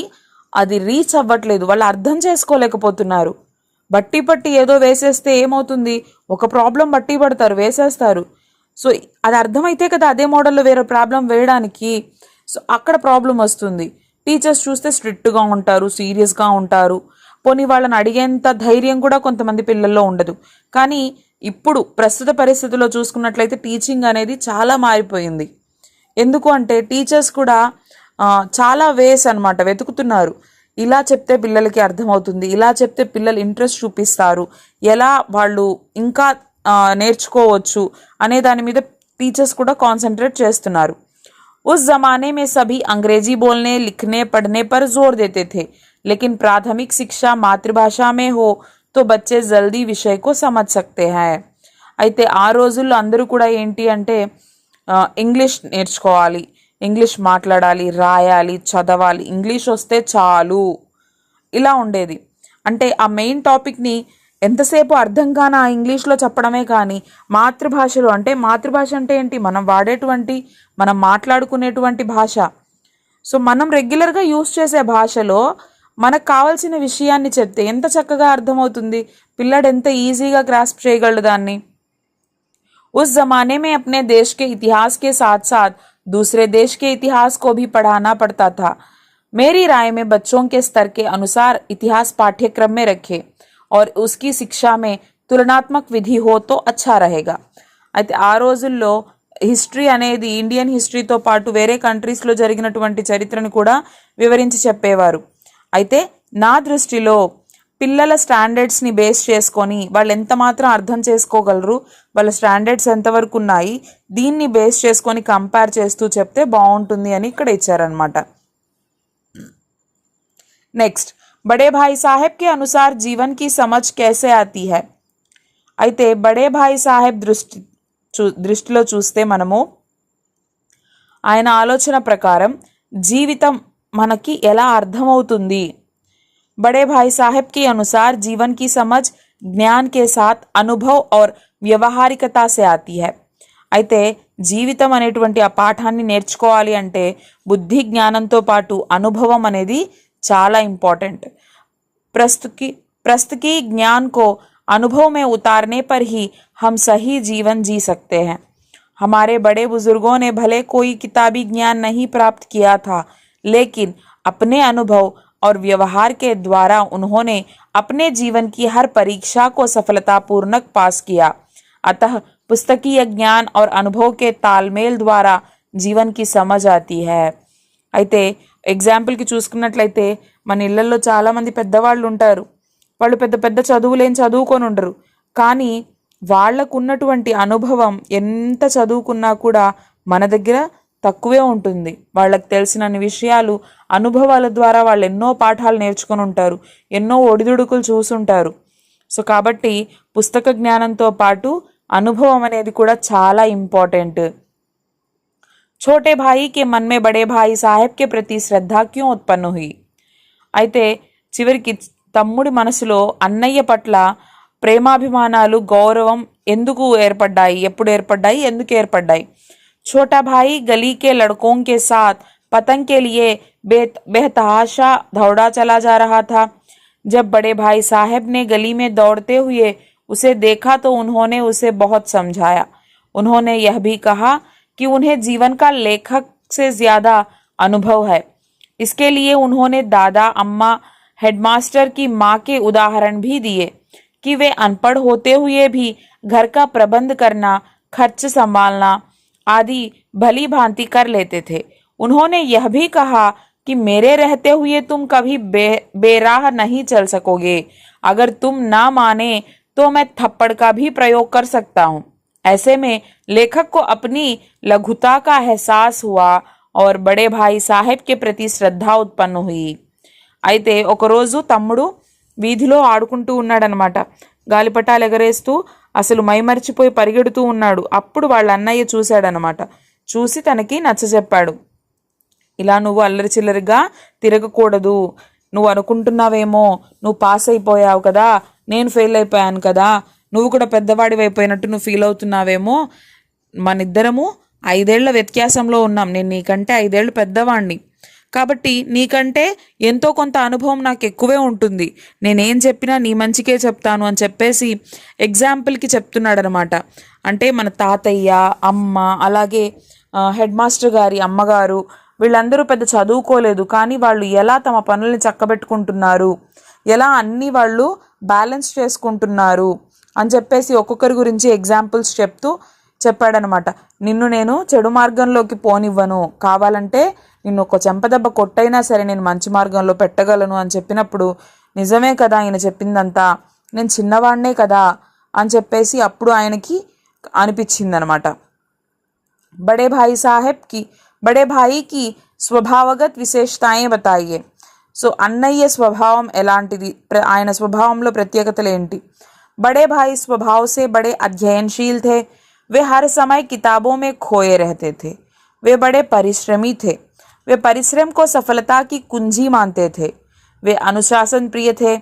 అది రీచ్ అవ్వట్లేదు, వాళ్ళు అర్థం చేసుకోలేకపోతున్నారు. బట్టి పట్టి ఏదో వేసేస్తే ఏమవుతుంది, ఒక ప్రాబ్లం బట్టి పడతారు, వేసేస్తారు. సో అది అర్థమైతే కదా అదే మోడల్లో వేరే ప్రాబ్లం వేయడానికి. సో అక్కడ ప్రాబ్లం వస్తుంది. టీచర్స్ చూస్తే స్ట్రిక్ట్గా ఉంటారు, సీరియస్గా ఉంటారు. పోనీ వాళ్ళని అడిగేంత ధైర్యం కూడా కొంతమంది పిల్లల్లో ఉండదు. కానీ ఇప్పుడు ప్రస్తుత పరిస్థితుల్లో చూసుకున్నట్లయితే టీచింగ్ అనేది చాలా మారిపోయింది. ఎందుకు అంటే టీచర్స్ కూడా చాలా వేస్ అనమాట వెతుకుతున్నారు. ఇలా చెప్తే పిల్లలకి అర్థమవుతుంది, ఇలా చెప్తే పిల్లలు ఇంట్రెస్ట్ చూపిస్తారు, ఎలా వాళ్ళు ఇంకా నేర్చుకోవచ్చు అనే దాని మీద టీచర్స్ కూడా కాన్సన్ట్రేట్ చేస్తున్నారు. उस जमाने में सभी अंग्रेजी बोलने, लिखने, पढ़ने पर जोर देते थे, लेकिन प्राथमिक शिक्षा मातृभाषा में हो तो बच्चे जल्दी विषय को समझ सकते हैं. అయితే ఆ రోజుల్లో అందరూ కూడా ఏంటి అంటే ఇంగ్లీష్ నేర్చుకోవాలి, ఇంగ్లీష్ మాట్లాడాలి, రాయాలి, చదవాలి, ఇంగ్లీష్ వస్తే చాలు, ఇలా ఉండేది. అంటే ఆ మెయిన్ టాపిక్ని ఎంతసేపు అర్థం కాని ఆ ఇంగ్లీష్లో చెప్పడమే కానీ మాతృభాషలో, అంటే మాతృభాష అంటే ఏంటి, మనం వాడేటువంటి, మనం మాట్లాడుకునేటువంటి భాష. సో మనం రెగ్యులర్గా యూస్ చేసే భాషలో మనకు కావాల్సిన విషయాన్ని చెప్తే ఎంత చక్కగా అర్థమవుతుంది, పిల్లాడు ఎంత ఈజీగా గ్రాస్ప్ చేయగలడు దాన్ని. उस जमाने में अपने देश के इतिहास के साथ साथ दूसरे देश के इतिहास को भी पढ़ाना पड़ता था. मेरी राय में बच्चों के स्तर के अनुसार इतिहास पाठ्यक्रम में रखे और उसकी शिक्षा में तुलनात्मक विधि हो तो अच्छा रहेगा. అయితే ఆ రోజుల్లో హిస్టరీ అనేది ఇండియన్ హిస్టరీతో పాటు వేరే కంట్రీస్లో జరిగినటువంటి చరిత్రను కూడా వివరించి చెప్పేవారు. అయితే నా దృష్టిలో పిల్లల స్టాండర్డ్స్ని బేస్ చేసుకొని వాళ్ళు ఎంత మాత్రం అర్థం చేసుకోగలరు, వాళ్ళ స్టాండర్డ్స్ ఎంతవరకు ఉన్నాయి, దీన్ని బేస్ చేసుకొని కంపేర్ చేస్తూ చెప్తే బాగుంటుంది అని ఇక్కడ ఇచ్చారనమాట. నెక్స్ట్, బడే భాయ్ సాహెబ్ కే అనుసార్ జీవన్ కి సమజ్ कैसे आती है. అయితే బడే భాయ్ సాహెబ్ దృష్టిలో చూస్తే మనము ఆయన ఆలోచన ప్రకారం జీవితం మనకి ఎలా అర్థమవుతుంది. बड़े भाई साहब के अनुसार जीवन की समझ ज्ञान के साथ अनुभव और వ్యవహారికత से आती है. అయితే జీవితం అనేటువంటి ఆ పాఠాన్ని నేర్చుకోవాలి అంటే బుద్ధి జ్ఞానంతో పాటు అనుభవం అనేది చాలా ఇంపార్టెంట్. प्रस्तुति ज्ञान को अनुभव में उतारने पर ही हम सही जीवन जी सकते हैं. हमारे बड़े बुजुर्गों ने भले कोई किताबी ज्ञान नहीं प्राप्त किया था, लेकिन अपने अनुभव और व्यवहार के द्वारा उन्होंने अपने जीवन की हर परीक्षा को सफलतापूर्वक पास किया. अतः पुस्तकीय ज्ञान और अनुभव के तालमेल द्वारा जीवन की समझ आती है. అయితే ఎగ్జాంపుల్కి చూసుకున్నట్లయితే మన ఇళ్లలో చాలామంది పెద్దవాళ్ళు ఉంటారు. వాళ్ళు పెద్ద పెద్ద చదువులేం చదువుకొని ఉండరు, కానీ వాళ్లకు ఉన్నటువంటి అనుభవం ఎంత చదువుకున్నా కూడా మన దగ్గర తక్కువే ఉంటుంది. వాళ్ళకి తెలిసినన్ని విషయాలు అనుభవాల ద్వారా వాళ్ళు ఎన్నో పాఠాలు నేర్చుకొని ఉంటారు, ఎన్నో ఒడిదుడుకులు చూసుంటారు. సో కాబట్టి పుస్తక జ్ఞానంతో పాటు అనుభవం అనేది కూడా చాలా ఇంపార్టెంట్. छोटे भाई के मन में बड़े भाई साहब के प्रति శ్రద్ధ क्यों उत्पन्न हुई. అయితే చివరికి తమ్ముడి మనసులో అన్నయ్య పట్ల ప్రేమాభిమానాలు, గౌరవం ఎందుకు ఏర్పడ్డాయి, ఎప్పుడు ఏర్పడ్డాయి, ఎందుకు ఏర్పడ్డాయి. छोटा भाई गली के लड़कों के साथ पतंग के लिए बेतहाशा दौड़ा चला जा रहा था. जब बड़े भाई साहब ने गली में दौड़ते हुए उसे देखा तो उन्होंने उसे बहुत समझाया. उन्होंने यह भी कहा कि उन्हें जीवन का लेखक से ज़्यादा अनुभव है. इसके लिए उन्होंने दादा, अम्मा, हेडमास्टर की माँ के उदाहरण भी दिए कि वे अनपढ़ होते हुए भी घर का प्रबंध करना, खर्च संभालना आदि भली भांति कर लेते थे. उन्होंने यह भी कहा कि मेरे रहते हुए तुम कभी बेराह नहीं चल सकोगे. अगर तुम ना माने तो मैं थप्पड़ का भी प्रयोग कर सकता हूँ. ऐसे में लेखक को अपनी लघुता का एहसास हुआ और बड़े भाई साहब के प्रति श्रद्धा उत्पन्न हुई. అయితే ఒకరోజు తమ్ముడు వీధిలో ఆడుకుంటూ ఉన్నాడనమాట. గాలిపటాలు ఎగరేస్తూ అసలు మైమరిచిపోయి పరిగెడుతూ ఉన్నాడు. అప్పుడు వాళ్ళ అన్నయ్య చూశాడనమాట. చూసి తనకి నచ్చజెప్పాడు, ఇలా నువ్వు అల్లరి చిల్లరిగా తిరగకూడదు. నువ్వు అనుకుంటున్నావేమో నువ్వు పాస్ అయిపోయావు కదా, నేను ఫెయిల్ అయిపోయాను కదా, నువ్వు కూడా పెద్దవాడివి అయిపోయినట్టు నువ్వు ఫీల్ అవుతున్నావేమో. మన ఇద్దరము 5 ఏళ్ల వ్యత్యాసంలో ఉన్నాం. నేను నీకంటే 5 ఏళ్ళు పెద్దవాణ్ణి, కాబట్టి నీకంటే ఎంతో కొంత అనుభవం నాకు ఎక్కువే ఉంటుంది. నేనేం చెప్పినా నీ మంచికే చెప్తాను అని చెప్పేసి ఎగ్జాంపుల్కి చెప్తున్నాడనమాట. అంటే మన తాతయ్య, అమ్మ, అలాగే హెడ్ మాస్టర్ గారి అమ్మగారు వీళ్ళందరూ పెద్ద చదువుకోలేదు, కానీ వాళ్ళు ఎలా తమ పనుల్ని చక్కబెట్టుకుంటున్నారు, ఎలా అన్నీ వాళ్ళు బ్యాలెన్స్ చేసుకుంటున్నారు అని చెప్పేసి ఒక్కొక్కరి గురించి ఎగ్జాంపుల్స్ చెప్తూ చెప్పాడనమాట. నిన్ను నేను చెడు మార్గంలోకి పోనివ్వను, కావాలంటే నిన్ను ఒక చెంపదెబ్బ కొట్టైనా సరే నేను మంచి మార్గంలో పెట్టగలను అని చెప్పినప్పుడు నిజమే కదా ఆయన చెప్పిందంతా, నేను చిన్నవాడినే కదా అని చెప్పేసి అప్పుడు ఆయనకి అనిపించిందనమాట. బడే భాయికి స్వభావగత్ విశేషతాయే బతాయే. సో అన్నయ్య స్వభావం ఎలాంటిది, ఆయన స్వభావంలో ప్రత్యేకతలు ఏంటి. बड़े भाई स्वभाव से बड़े अध्ययनशील थे. वे हर समय किताबों में खोए रहते थे। वे बड़े परिश्रमी थे। वे परिश्रम को सफलता की कुंजी मानते थे। वे अनुशासन प्रिय थे।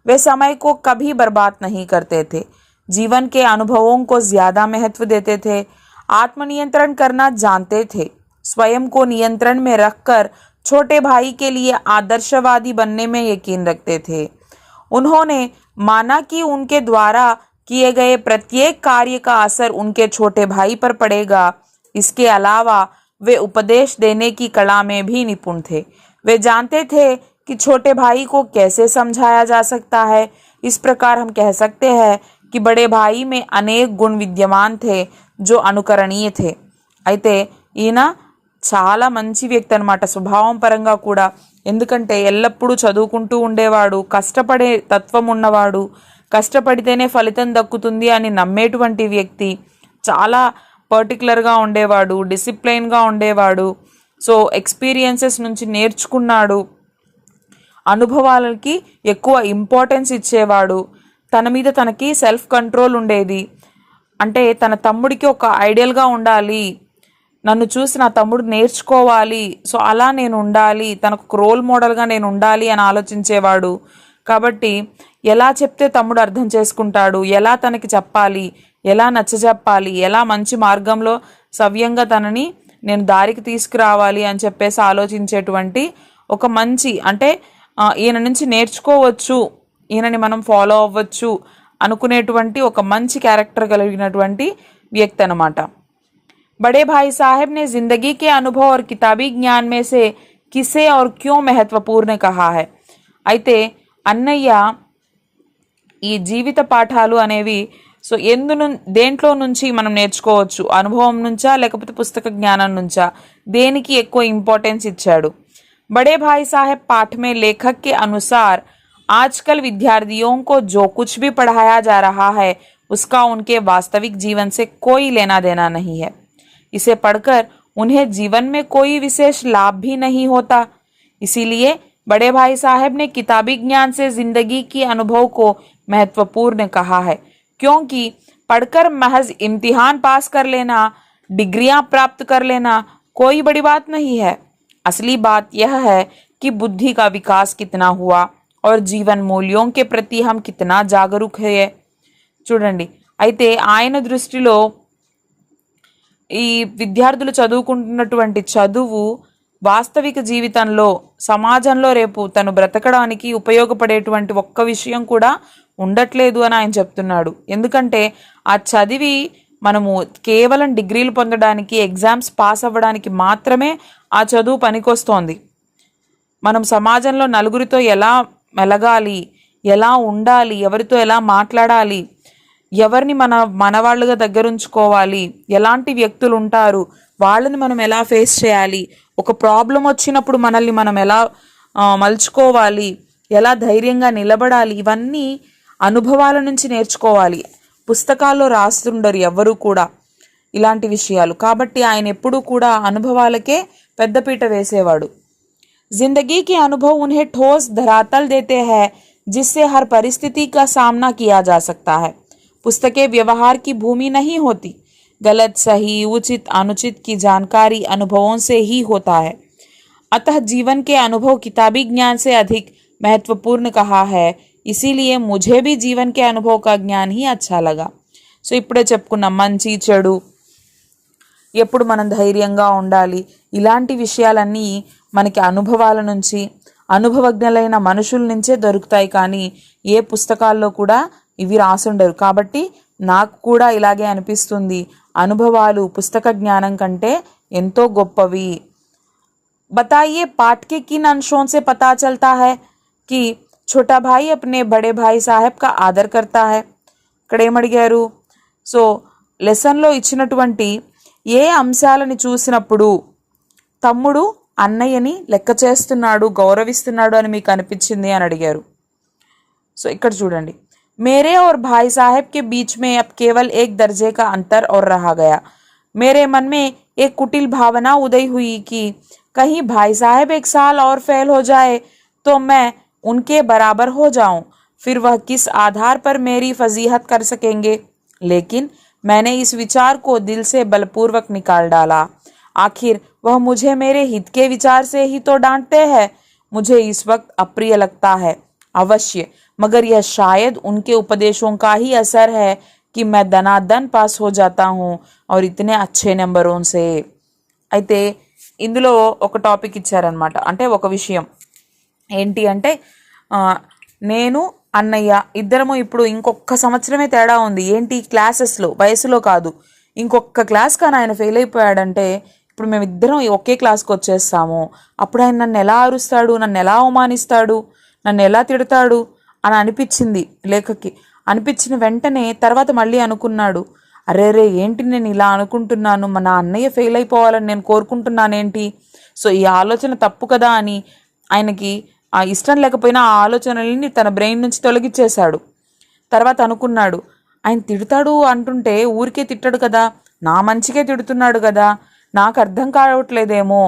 वे समय को कभी बर्बाद नहीं करते थे। जीवन के अनुभवों को ज्यादा महत्व देते थे। आत्मनियंत्रण करना जानते थे। स्वयं को नियंत्रण में रखकर छोटे भाई के लिए आदर्शवादी बनने में यकीन रखते थे। उन्होंने माना कि उनके द्वारा किए गए प्रत्येक कार्य का असर उनके छोटे भाई पर पड़ेगा। इसके अलावा वे उपदेश देने की कला में भी निपुण थे। वे जानते थे कि छोटे भाई को कैसे समझाया जा सकता है। इस प्रकार हम कह सकते हैं कि बड़े भाई में అనేక గుణ విద్యమాన్ थे जो అనుకరణీయ थे। అయితే ఈయన చాలా మంచి వ్యక్తి అన్నమాట స్వభావం పరంగా కూడా, ఎందుకంటే ఎల్లప్పుడూ చదువుకుంటూ ఉండేవాడు, కష్టపడే తత్వం ఉన్నవాడు, కష్టపడితేనే ఫలితం దక్కుతుంది అని నమ్మేటువంటి వ్యక్తి, చాలా పర్టికులర్గా ఉండేవాడు, డిసిప్లైన్గా ఉండేవాడు, సో ఎక్స్పీరియన్సెస్ నుంచి నేర్చుకున్నాడు, అనుభవాలకి ఎక్కువ ఇంపార్టెన్స్ ఇచ్చేవాడు, తన మీద తనకి సెల్ఫ్ కంట్రోల్ ఉండేది, అంటే తన తమ్ముడికి ఒక ఐడియల్గా ఉండాలి, నన్ను చూసి నా తమ్ముడు నేర్చుకోవాలి, సో అలా నేను ఉండాలి, తనకు ఒక రోల్ మోడల్గా నేను ఉండాలి అని ఆలోచించేవాడు. కాబట్టి ఎలా చెప్తే తమ్ముడు అర్థం చేసుకుంటాడు, ఎలా తనకి చెప్పాలి, ఎలా నచ్చజెప్పాలి, ఎలా మంచి మార్గంలో సవ్యంగా తనని నేను దారికి తీసుకురావాలి అని చెప్పేసి ఆలోచించేటువంటి ఒక మంచి, అంటే ఈయన నుంచి నేర్చుకోవచ్చు, ఈయనని మనం ఫాలో అవ్వచ్చు అనుకునేటువంటి ఒక మంచి క్యారెక్టర్ కలిగినటువంటి వ్యక్తి అన్నమాట। बड़े भाई साहब ने जिंदगी के अनुभव और किताबी ज्ञान में से किसे और क्यों महत्वपूर्ण कहा है। అయితే అన్నయ్య ఈ జీవిత పాఠాలు అనేవి సో దేంట్లో నుంచి మనం నేర్చుకోవచ్చు, అనుభవం నుంచా లేకపోతే పుస్తక జ్ఞానం నుంచా, దేనికి ఎక్కువ ఇంపార్టెన్స్ ఇచ్చాడు। बड़े भाई साहब पाठ में लेखक के अनुसार आजकल विद्यार्थियों को जो कुछ भी पढ़ाया जा रहा है उसका उनके वास्तविक जीवन से कोई लेना देना नहीं है। इसे पढ़कर उन्हें जीवन में कोई विशेष लाभ भी नहीं होता। इसीलिए बड़े भाई साहब ने किताबी ज्ञान से जिंदगी की अनुभव को महत्वपूर्ण कहा है, क्योंकि पढ़कर महज इम्तिहान पास कर लेना, डिग्रियां प्राप्त कर लेना कोई बड़ी बात नहीं है। असली बात यह है कि बुद्धि का विकास कितना हुआ और जीवन मूल्यों के प्रति हम कितना जागरूक है। చూడండి, అయితే ఆయన దృష్టిలో ఈ విద్యార్థులు చదువుకుంటున్నటువంటి చదువు వాస్తవిక జీవితంలో సమాజంలో రేపు తను బ్రతకడానికి ఉపయోగపడేటువంటి ఒక్క విషయం కూడా ఉండట్లేదు అని ఆయన చెప్తున్నాడు। ఎందుకంటే ఆ చదివి మనము కేవలం డిగ్రీలు పొందడానికి, ఎగ్జామ్స్ పాస్ అవ్వడానికి మాత్రమే ఆ చదువు పనికొస్తోంది। మనం సమాజంలో నలుగురితో ఎలా మెలగాలి, ఎలా ఉండాలి, ఎవరితో ఎలా మాట్లాడాలి, ఎవరిని మనవాళ్ళుగా దగ్గరుంచుకోవాలి, ఎలాంటి వ్యక్తులు ఉంటారు, వాళ్ళని మనం ఎలా ఫేస్ చేయాలి, ఒక ప్రాబ్లం వచ్చినప్పుడు మనల్ని మనం ఎలా మలుచుకోవాలి, ఎలా ధైర్యంగా నిలబడాలి, ఇవన్నీ అనుభవాల నుంచి నేర్చుకోవాలి। పుస్తకాల్లో రాస్తుండరు ఎవ్వరూ కూడా ఇలాంటి విషయాలు, కాబట్టి ఆయన ఎప్పుడూ కూడా అనుభవాలకే పెద్దపీట వేసేవాడు। जिंदगी के अनुभव उन्हें ठोस धरातल देते हैं जिससे हर परिस्थिति का सामना किया जा सकता है। पुस्तकें व्यवहार की भूमि नहीं होती। गलत सही उचित अनुचित की जानकारी अनुभवों से ही होता है। अतः जीवन के अनुभव किताबी ज्ञान से अधिक महत्वपूर्ण कहा है। इसीलिए मुझे भी जीवन के अनुभव का ज्ञान ही अच्छा लगा। సో ఇప్పుడే చెప్పుకున్న మంచి చెడు, ఎప్పుడు మనం ధైర్యంగా ఉండాలి, ఇలాంటి విషయాలన్నీ మనకి అనుభవాల నుంచి, అనుభవజ్ఞులైన మనుషుల నుంచే దొరుకుతాయి, కానీ ఏ పుస్తకాల్లో కూడా ఇవి రాసుండరు। కాబట్టి నాకు కూడా ఇలాగే అనిపిస్తుంది, అనుభవాలు పుస్తక జ్ఞానం కంటే ఎంతో గొప్పవి। बताइए पाठ के किन अंशों से पता चलता है कि छोटा भाई अपने बड़े भाई साहब का आदर करता है। ఇక్కడ ఏమడిగారు, సో లెసన్లో ఇచ్చినటువంటి ఏ అంశాలని చూసినప్పుడు తమ్ముడు అన్నయ్యని లెక్క చేస్తున్నాడు, గౌరవిస్తున్నాడు అని మీకు అనిపించింది అని అడిగారు। సో ఇక్కడ చూడండి, मेरे और भाई साहब के बीच में अब केवल एक दर्जे का अंतर और रहा गया। मेरे मन में एक कुटिल भावना उदय हुई कि कहीं भाई साहब एक साल और फेल हो जाए तो मैं उनके बराबर हो जाऊं, फिर वह किस आधार पर मेरी फजीहत कर सकेंगे। लेकिन मैंने इस विचार को दिल से बलपूर्वक निकाल डाला। आखिर वह मुझे मेरे हित के विचार से ही तो डांटते हैं। मुझे इस वक्त अप्रिय लगता है अवश्य, मगर यह शायद उनके उपदेशों का ही असर है कि मैं दनादन पास हो जाता हूँ और इतने अच्छे नंबरों से। అయితే ఇందులో ఒక టాపిక్ ఇచ్చారనమాట, అంటే ఒక విషయం ఏంటి అంటే నేను అన్నయ్య ఇద్దరము ఇప్పుడు ఇంకొక సంవత్సరమే తేడా ఉంది. ఏంటి, క్లాసెస్లో, వయసులో కాదు. ఇంకొక క్లాస్ కానీ ఆయన ఫెయిల్ అయిపోయాడంటే ఇప్పుడు మేమిద్దరం ఒకే క్లాస్కి వచ్చేస్తాము. అప్పుడు ఆయన నన్ను ఎలా అరుస్తాడు, నన్ను ఎలా అవమానిస్తాడు, నన్ను ఎలా తిడతాడు అని అనిపించింది లేఖకి. అనిపించిన వెంటనే తర్వాత మళ్ళీ అనుకున్నాడు, అరే రే ఏంటి నేను ఇలా అనుకుంటున్నాను, నా అన్నయ్య ఫెయిల్ అయిపోవాలని నేను కోరుకుంటున్నానేంటి, సో ఈ ఆలోచన తప్పు కదా అని ఆయనకి ఆ ఇష్టం లేకపోయినా ఆ ఆలోచనల్ని తన బ్రెయిన్ నుంచి తొలగించేశాడు. తర్వాత అనుకున్నాడు, ఆయన తిడతాడు అంటుంటే ఊరికే తిట్టాడు కదా, నా మంచిగా తిడుతున్నాడు కదా, నాకు అర్థం కావట్లేదేమో,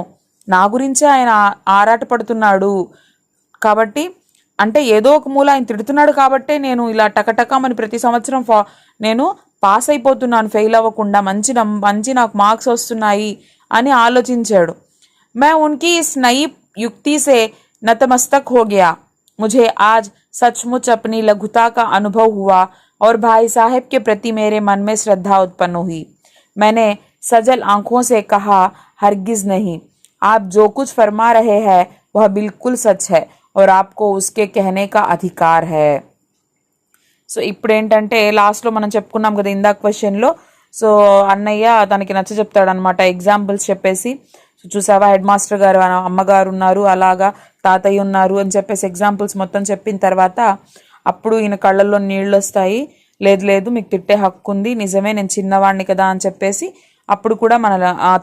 నా గురించే ఆయన ఆరాటపడుతున్నాడు కాబట్టి, అంటే ఏదో ఒక మూల ఆయన తిడుతున్నాడు కాబట్టే నేను ఇలా టకటకమని ప్రతి సంవత్సరం నేను పాస్ అయిపోతున్నాను ఫెయిల్ అవ్వకుండా, మంచి నాకు మార్క్స్ వస్తున్నాయి అని ఆలోచించాడు. मैं उनकी इस नई युक्ति से नतमस्तक हो गया। मुझे आज सचमुच अपनी लघुता का अनुभव हुआ और भाई साहब के प्रति मेरे मन में श्रद्धा उत्पन्न हुई। मैंने सजल आंखों से कहा, हरगिज नहीं, आप जो कुछ फरमा रहे हैं वह बिल्कुल सच है और आपको उसके कहने का अधिकार है। సో ఇప్పుడు ఏంటంటే లాస్ట్లో మనం చెప్పుకున్నాం కదా ఇందాక క్వశ్చన్లో, సో అన్నయ్య తనకి నచ్చ చెప్తాడనమాట ఎగ్జాంపుల్స్ చెప్పేసి. సో చూసావా, హెడ్ మాస్టర్ గారు అమ్మగారు ఉన్నారు, అలాగా తాతయ్య ఉన్నారు అని చెప్పేసి ఎగ్జాంపుల్స్ మొత్తం చెప్పిన తర్వాత అప్పుడు ఈయన కళ్ళల్లో నీళ్ళు వస్తాయి. లేదు లేదు, మీకు తిట్టే హక్కు ఉంది, నిజమే నేను చిన్నవాడిని కదా అని చెప్పేసి అప్పుడు కూడా మన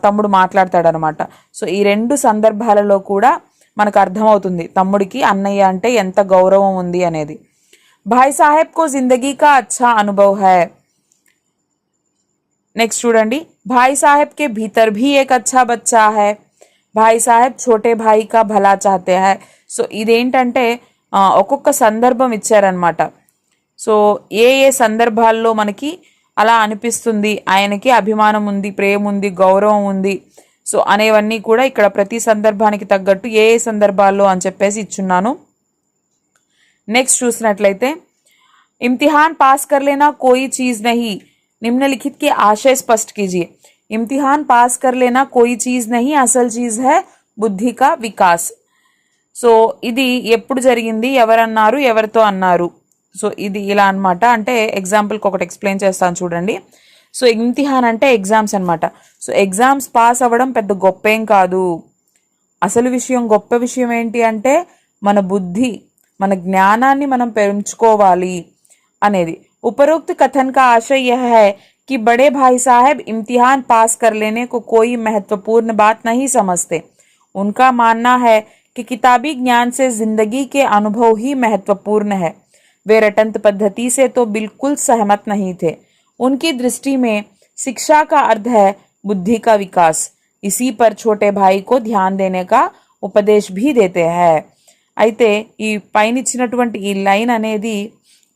తమ్ముడు మాట్లాడతాడనమాట. సో ఈ రెండు సందర్భాలలో కూడా మనకు అర్థమవుతుంది తమ్ముడికి అన్నయ్య అంటే ఎంత గౌరవం ఉంది అనేది. भाई साहब को जिंदगी का अच्छा अनुभव है। नेक्स्ट చూడండి, भाई साहब के भीतर भी एक अच्छा बच्चा है। भाई साहब छोटे भाई का भला चाहते हैं। సో ఇదేంటంటే ఒక్కొక్క సందర్భం ఇచ్చారనమాట. సో ఏ సందర్భాల్లో మనకి అలా అనిపిస్తుంది, ఆయనకి అభిమానం ఉంది, ప్రేమ ఉంది, గౌరవం ఉంది, సో అనేవన్నీ కూడా ఇక్కడ ప్రతి సందర్భానికి తగ్గట్టు ఏ సందర్భాల్లో అని చెప్పేసి ఇచ్చున్నాను. नेक्स्ट చూసినట్లయితే, इम्तिहान पास कर लेना कोई चीज़ नहीं, निम्नलिखित के आशय स्पष्ट कीजिए। इम्तिहान पास कर लेना कोई चीज़ नहीं, असल चीज़ है बुद्धि का विकास। సో ఇది ఎప్పుడు జరిగింది, ఎవరన్నారు, ఎవరితో అన్నారు, సో ఇది ఇలా అనమాట. అంటే ఎగ్జాంపుల్కి ఒకటి ఎక్స్ప్లెయిన్ చేస్తాను చూడండి. సో ఇమ్తిహాన్ అంటే ఎగ్జామ్స్ అనమాట. సో ఎగ్జామ్స్ పాస్ అవ్వడం పెద్ద గొప్ప ఏం కాదు. అసలు విషయం, గొప్ప విషయం ఏంటి అంటే మన బుద్ధి, మన జ్ఞానాన్ని మనం పెంచుకోవాలి అనేది. उपरोक्त कथन का आशय यह है कि बड़े भाई साहब इम्तिहान पास कर लेने को कोई महत्वपूर्ण बात नहीं समझते। उनका मानना है कि किताबी ज्ञान से जिंदगी के अनुभव ही महत्वपूर्ण है। वे रटंत पद्धति से तो बिल्कुल सहमत नहीं थे। उनकी दृष्टि में शिक्षा का अर्थ है बुद्धि का विकास। इसी पर छोटे भाई को ध्यान देने का उपदेश भी देते हैं। అయితే ఈ పైన ఇచ్చినటువంటి ఈ లైన్ అనేది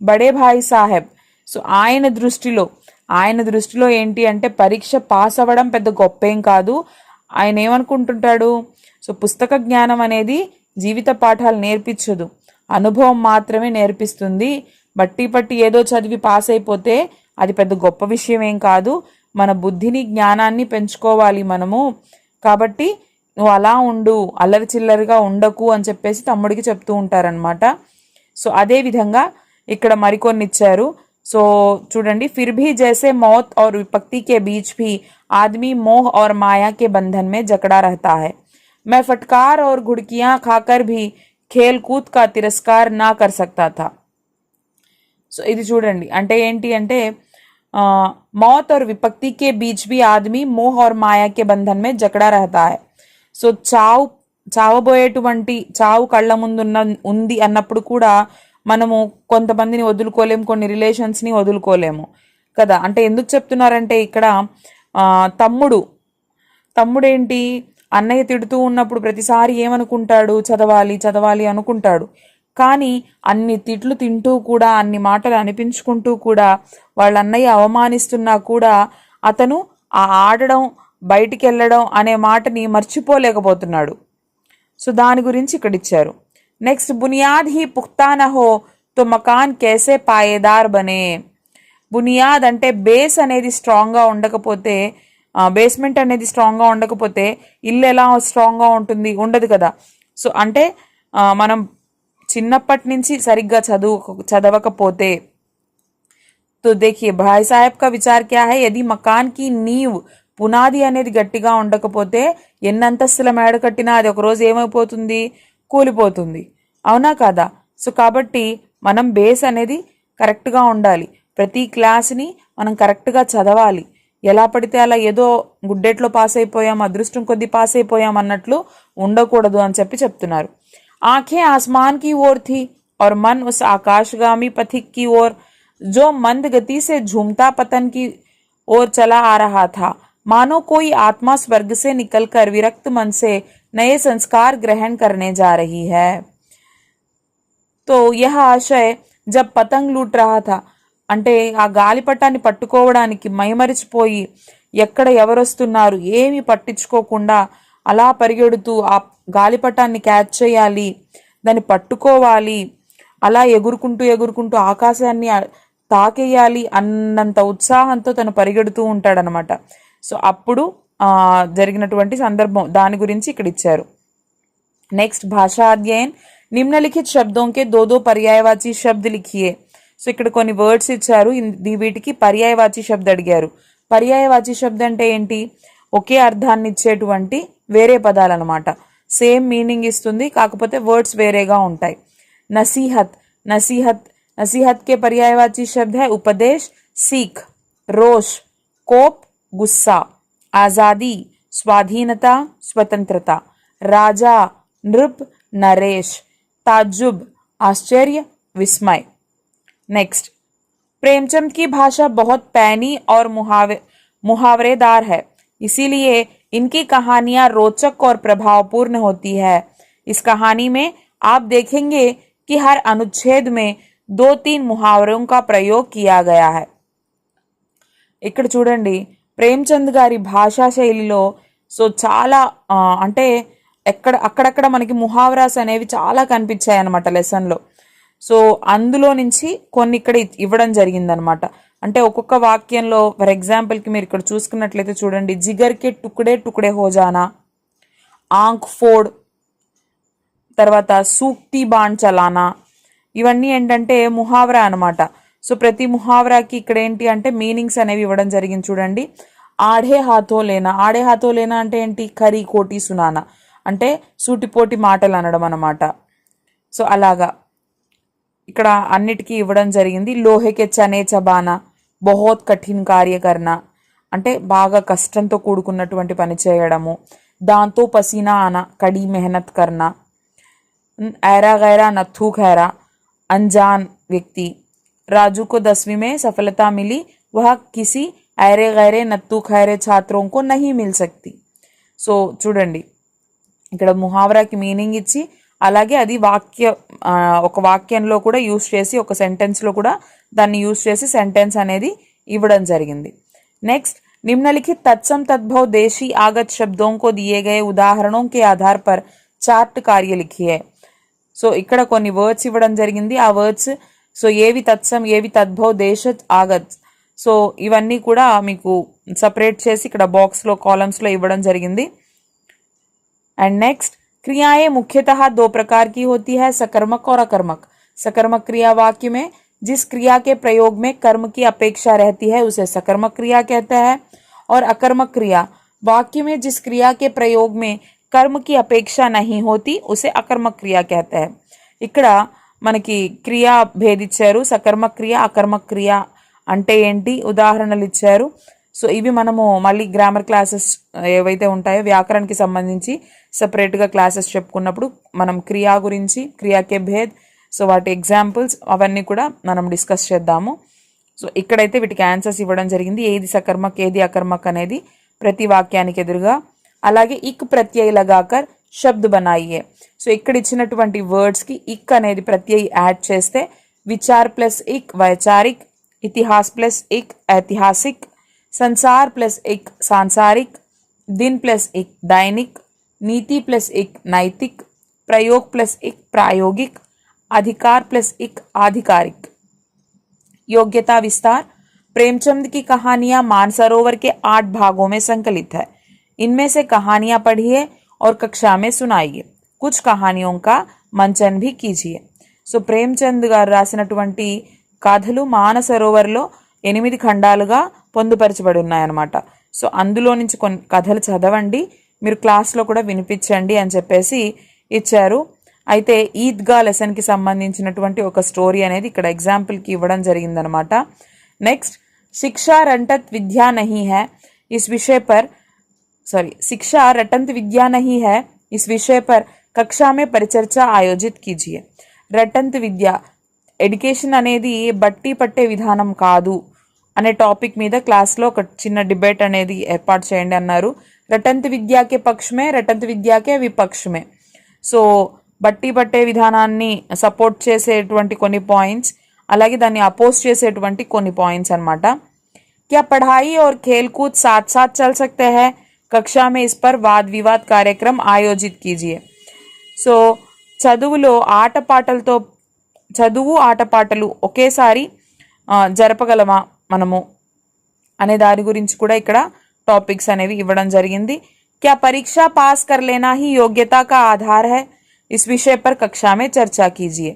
బడే భాయ్ సాహెబ్, సో ఆయన దృష్టిలో ఏంటి అంటే పరీక్ష పాస్ అవ్వడం పెద్ద గొప్ప ఏం కాదు. ఆయన ఏమనుకుంటుంటాడు, సో పుస్తక జ్ఞానం అనేది జీవిత పాఠాలు నేర్పించదు, అనుభవం మాత్రమే నేర్పిస్తుంది. బట్టి ఏదో చదివి పాస్ అయిపోతే అది పెద్ద గొప్ప విషయం ఏం కాదు. మన బుద్ధిని, జ్ఞానాన్ని పెంచుకోవాలి మనము. కాబట్టి నువ్వు అలా ఉండు, అల్లరి చిల్లరిగా ఉండకు అని చెప్పేసి తమ్ముడికి చెప్తూ ఉంటారనమాట. సో అదే విధంగా ఇక్కడ మరికొన్ని ఇచ్చారు. సో చూడండి, फिर भी जैसे मौत और विपत्ति के बीच भी आदमी मोह और माया के बंधन में जकड़ा रहता है। मैं फटकार और घुड़कियां खाकर भी खेल कूद का तिरस्कार ना कर सकता था। సో ఇది చూడండి, అంటే ఏంటి అంటే मौत और विपत्ति के बीच भी आदमी मोह और माया के बंधन में जकड़ा रहता है। సో చావబోయేటువంటి చావు కళ్ళ ముందు ఉంది అన్నప్పుడు కూడా మనము కొంతమందిని వదులుకోలేము, కొన్ని రిలేషన్స్ని వదులుకోలేము కదా. అంటే ఎందుకు చెప్తున్నారంటే ఇక్కడ తమ్ముడేంటి, అన్నయ్య తిడుతూ ఉన్నప్పుడు ప్రతిసారి ఏమనుకుంటాడు, చదవాలి అనుకుంటాడు. కానీ అన్ని తిట్లు తింటూ కూడా, అన్ని మాటలు అనిపించుకుంటూ కూడా, వాళ్ళ అన్నయ్య అవమానిస్తున్నా కూడా అతను ఆ ఆడడం, బయటికి వెళ్ళడం అనే మాటని మర్చిపోలేకపోతున్నాడు. సో దాని గురించి ఇక్కడ ఇచ్చారు. నెక్స్ట్, బునియాద్ హీ పుఖ్తా న హో తో మకాన్ కేసే పాయేదార్ బనే. బునియాద్ అంటే బేస్ అనేది స్ట్రాంగ్గా ఉండకపోతే, బేస్మెంట్ అనేది స్ట్రాంగ్గా ఉండకపోతే ఇల్లు ఎలా స్ట్రాంగ్గా ఉంటుంది? ఉండదు కదా. సో అంటే మనం చిన్నప్పటి నుంచి సరిగ్గా చదవకపోతే, तो देखिए भाई साहब का विचार क्या है, यदि मकान की नींव పునాది అనేది గట్టిగా ఉండకపోతే ఎన్ని అంతస్తుల మేడ కట్టినా అది ఒకరోజు ఏమైపోతుంది? కూలిపోతుంది. అవునా కాదా? సో కాబట్టి మనం బేస్ అనేది కరెక్ట్గా ఉండాలి. ప్రతి క్లాస్ని మనం కరెక్ట్గా చదవాలి. ఎలా పడితే అలా ఏదో గుడ్డెట్లో పాస్ అయిపోయాం, అదృష్టం కొద్దీ పాస్ అయిపోయాం అన్నట్లు ఉండకూడదు అని చెప్తున్నారు. आंखें आसमान की ओर थी और मन उस आकाशगामी पथिक की ओर जो मंद गति से झूमता पतन की ओर चला आ रहा था. मानो कोई आत्मा स्वर्ग से निकलकर विरक्त मन से नए संस्कार ग्रहण करने जा रही है. तो यह आशय जब पतंग लूट रहा था, అంటే ఆ గాలిపటాన్ని పట్టుకోవడానికి మైమరిచిపోయి ఎక్కడ ఎవరొస్తున్నారు ఏమీ పట్టించుకోకుండా అలా పరిగెడుతూ ఆ గాలిపటాన్ని క్యాచ్ చేయాలి, దాన్ని పట్టుకోవాలి, అలా ఎగురుకుంటూ ఆకాశాన్ని తాకేయాలి అన్నంత ఉత్సాహంతో తను పరిగెడుతూ ఉంటాడనమాట. సో అప్పుడు జరిగినటువంటి సందర్భం దాని గురించి ఇక్కడ ఇచ్చారు. నెక్స్ట్, భాషా అధ్యయన్. నిమ్నలిఖిత్ శబ్దోంకే దో పర్యాయవాచి శబ్ద లిఖియే. సో ఇక్కడ కొన్ని వర్డ్స్ ఇచ్చారు, వీటికి పర్యాయవాచి శబ్ద అడిగారు. పర్యాయవాచి శబ్ద అంటే ఏంటి? ఒకే అర్థాన్ని ఇచ్చేటువంటి వేరే పదాలు అనమాట. సేమ్ మీనింగ్ ఇస్తుంది, కాకపోతే వర్డ్స్ వేరేగా ఉంటాయి. నసీహత్. नसीहत के पर्यायवाची शब्द है उपदेश, सीख, रोष, कोप, गुस्सा, आजादी, स्वाधीनता, स्वतंत्रता, राजा, नृप, नरेश, ताज्जुब, आश्चर्य, विस्मय. नेक्स्ट, प्रेमचंद की भाषा बहुत पैनी और मुहावरेदार है, इसीलिए इनकी कहानियां रोचक और प्रभावपूर्ण होती है. इस कहानी में आप देखेंगे कि हर अनुच्छेद में 2-3 मुहावरों का प्रयोग किया गया है. ఇక్కడ చూడండి, ప్రేమ్చంద్ గారి భాషా శైలిలో సో చాలా అంటే అక్కడక్కడ మనకి ముహావరాస్ అనేవి చాలా కనిపించాయి అనమాట లెసన్లో. సో అందులో నుంచి కొన్ని ఇక్కడ ఇవ్వడం జరిగిందనమాట. అంటే ఒక్కొక్క వాక్యంలో ఫర్ ఎగ్జాంపుల్కి మీరు ఇక్కడ చూసుకున్నట్లయితే చూడండి, జిగర్కే టుకుడే టుకుడే హోజానా, ఆంక్ ఫోడ్, తర్వాత సూక్తి బాణ్ చలానా, ఇవన్నీ ఏంటంటే ముహావరా అనమాట. సో ప్రతి ముహావరాకి ఇక్కడ ఏంటి అంటే మీనింగ్స్ అనేవి ఇవ్వడం జరిగింది. చూడండి, ఆడే హాతో లేనా అంటే ఏంటి? ఖరీ కోటి సునానా అంటే సూటిపోటి మాటలు అనడం అనమాట. సో అలాగా ఇక్కడ అన్నిటికీ ఇవ్వడం జరిగింది. లోహెకే చనే చబానా, బహుత్ కఠిన్ కార్యకరణ అంటే బాగా కష్టంతో కూడుకున్నటువంటి పని చేయడము. దాంతో పసీనా ఆనా, కడి మెహనత్ కర్నా. ऐरा गैरा नथू खैरा, अनजान व्यक्ति. राजू को 10वीं में सफलता मिली, वह किसी ऐरे गैरे नत्तू खैरे छात्रों को नहीं मिल सकती. సో చూడండి, ఇక్కడ ముహావరాకి మీనింగ్ ఇచ్చి అలాగే అది ఒక వాక్యంలో కూడా యూస్ చేసి, ఒక సెంటెన్స్లో కూడా దాన్ని యూస్ చేసి సెంటెన్స్ అనేది ఇవ్వడం జరిగింది. నెక్స్ట్, निम्नलिखित तत्सम तद्भव देशी आगत शब्दों को दिए गए उदाहरणों के आधार पर चार्ट कार्य लिखिए. సో ఇక్కడ కొన్ని వర్డ్స్ ఇవ్వడం జరిగింది. ఆ వర్డ్స్ సో ఏవి తత్సం, ఏవి తద్భవ్, దేశ, ఆగత్, సో ఇవన్నీ కూడా మీకు సపరేట్ చేసి ఇక్కడ బాక్స్లో కాలమ్స్లో ఇవ్వడం జరిగింది. అండ్ నెక్స్ట్, क्रियाएं मुख्यतः 2 प्रकार की होती है, सकर्मक और अकर्मक. सकर्मक क्रिया वाक्य में जिस क्रिया के प्रयोग में कर्म की अपेक्षा रहती है उसे सकर्मक क्रिया कहते हैं, और अकर्मक क्रिया वाक्य में जिस क्रिया के प्रयोग में कर्म की अपेक्षा नहीं होती उसे अकर्मक क्रिया कहते हैं. ఇక్కడ మనకి క్రియా భేదించారు, సకర్మక క్రియ, అకర్మక క్రియ అంటే ఏంటి ఉదాహరణలు ఇచ్చారు. సో ఇవి మనము మళ్ళీ గ్రామర్ క్లాసెస్ ఏవైతే ఉంటాయో వ్యాకరణకి సంబంధించి సపరేట్గా క్లాసెస్ చెప్పుకున్నప్పుడు మనం క్రియా గురించి, క్రియాకే భేద్, సో వాటి ఎగ్జాంపుల్స్ అవన్నీ కూడా మనం డిస్కస్ చేద్దాము. సో ఇక్కడైతే వీటికి ఆన్సర్స్ ఇవ్వడం జరిగింది, ఏది సకర్మక్ ఏది అకర్మక్ అనేది ప్రతి వాక్యానికి ఎదురుగా. అలాగే ఇక్ ప్రత్యయ లగాకర్ शब्द बनाइए. సో ఇక్కడ ఇచ్చినటువంటి వర్డ్స్ కి ఇక్ అనేది ప్రత్యయి యాడ్ చేస్తే विचार प्लस इक वैचारिक, इतिहास प्लस इक ऐतिहासिक, संसार प्लस इक सांसारिक, दिन प्लस इक दैनिक, नीति प्लस इक नैतिक, प्रयोग प्लस इक प्रायोगिक, अधिकार प्लस इक आधिकारिक. योग्यता विस्तार. प्रेमचंद की कहानियां मानसरोवर के 8 भागों में संकलित है. इनमें से कहानियां पढ़िए और कक्षा में सुनाइए. कुछ कहानियों का मंचन भी कीजिए. సో ప్రేమ్చంద్ గారు రాసినటువంటి కథలు మానసరోవర్లో 8 ఖండాలుగా పొందుపరచబడి ఉన్నాయన్నమాట. సో అందులో నుంచి కొన్ని కథలు చదవండి, మీరు క్లాస్లో కూడా వినిపించండి అని చెప్పేసి ఇచ్చారు. అయితే ఈద్గా లెసన్కి సంబంధించినటువంటి ఒక స్టోరీ అనేది ఇక్కడ ఎగ్జాంపుల్కి ఇవ్వడం జరిగిందనమాట. నెక్స్ట్, शिक्षा रटंत विद्या नहीं है इस विषय पर शिक्षा रटंत विद्या नहीं है इस विषय पर कक्षा में परिचर्चा आयोजित कीजिए. రటంత్ విద్య, ఎడ్యుకేషన్ అనేది బట్టి పట్టే విధానం కాదు అనే టాపిక్ మీద క్లాస్లో ఒక చిన్న డిబేట్ అనేది ఏర్పాటు చేయండి అన్నారు. రటంత్ విద్యాకే పక్షమే, రటంత్ విద్యాకే విపక్షమే. సో బట్టి పట్టే విధానాన్ని సపోర్ట్ చేసేటువంటి కొన్ని పాయింట్స్, అలాగే దాన్ని అపోజ్ చేసేటువంటి కొన్ని పాయింట్స్ అనమాట. क्या पढ़ाई और खेल कूद साथ साथ चल सकते हैं? कक्षा में इस पर वाद विवाद कार्यक्रम आयोजित कीजिए. సో చదువు ఆటపాటలు ఒకేసారి జరపగలమా మనము అనే దాని గురించి కూడా ఇక్కడ టాపిక్స్ అనేవి ఇవ్వడం జరిగింది. क्या परीक्षा पास कर लेना ही योग्यता का आधार है? इस विषय पर कक्षा में चर्चा कीजिए.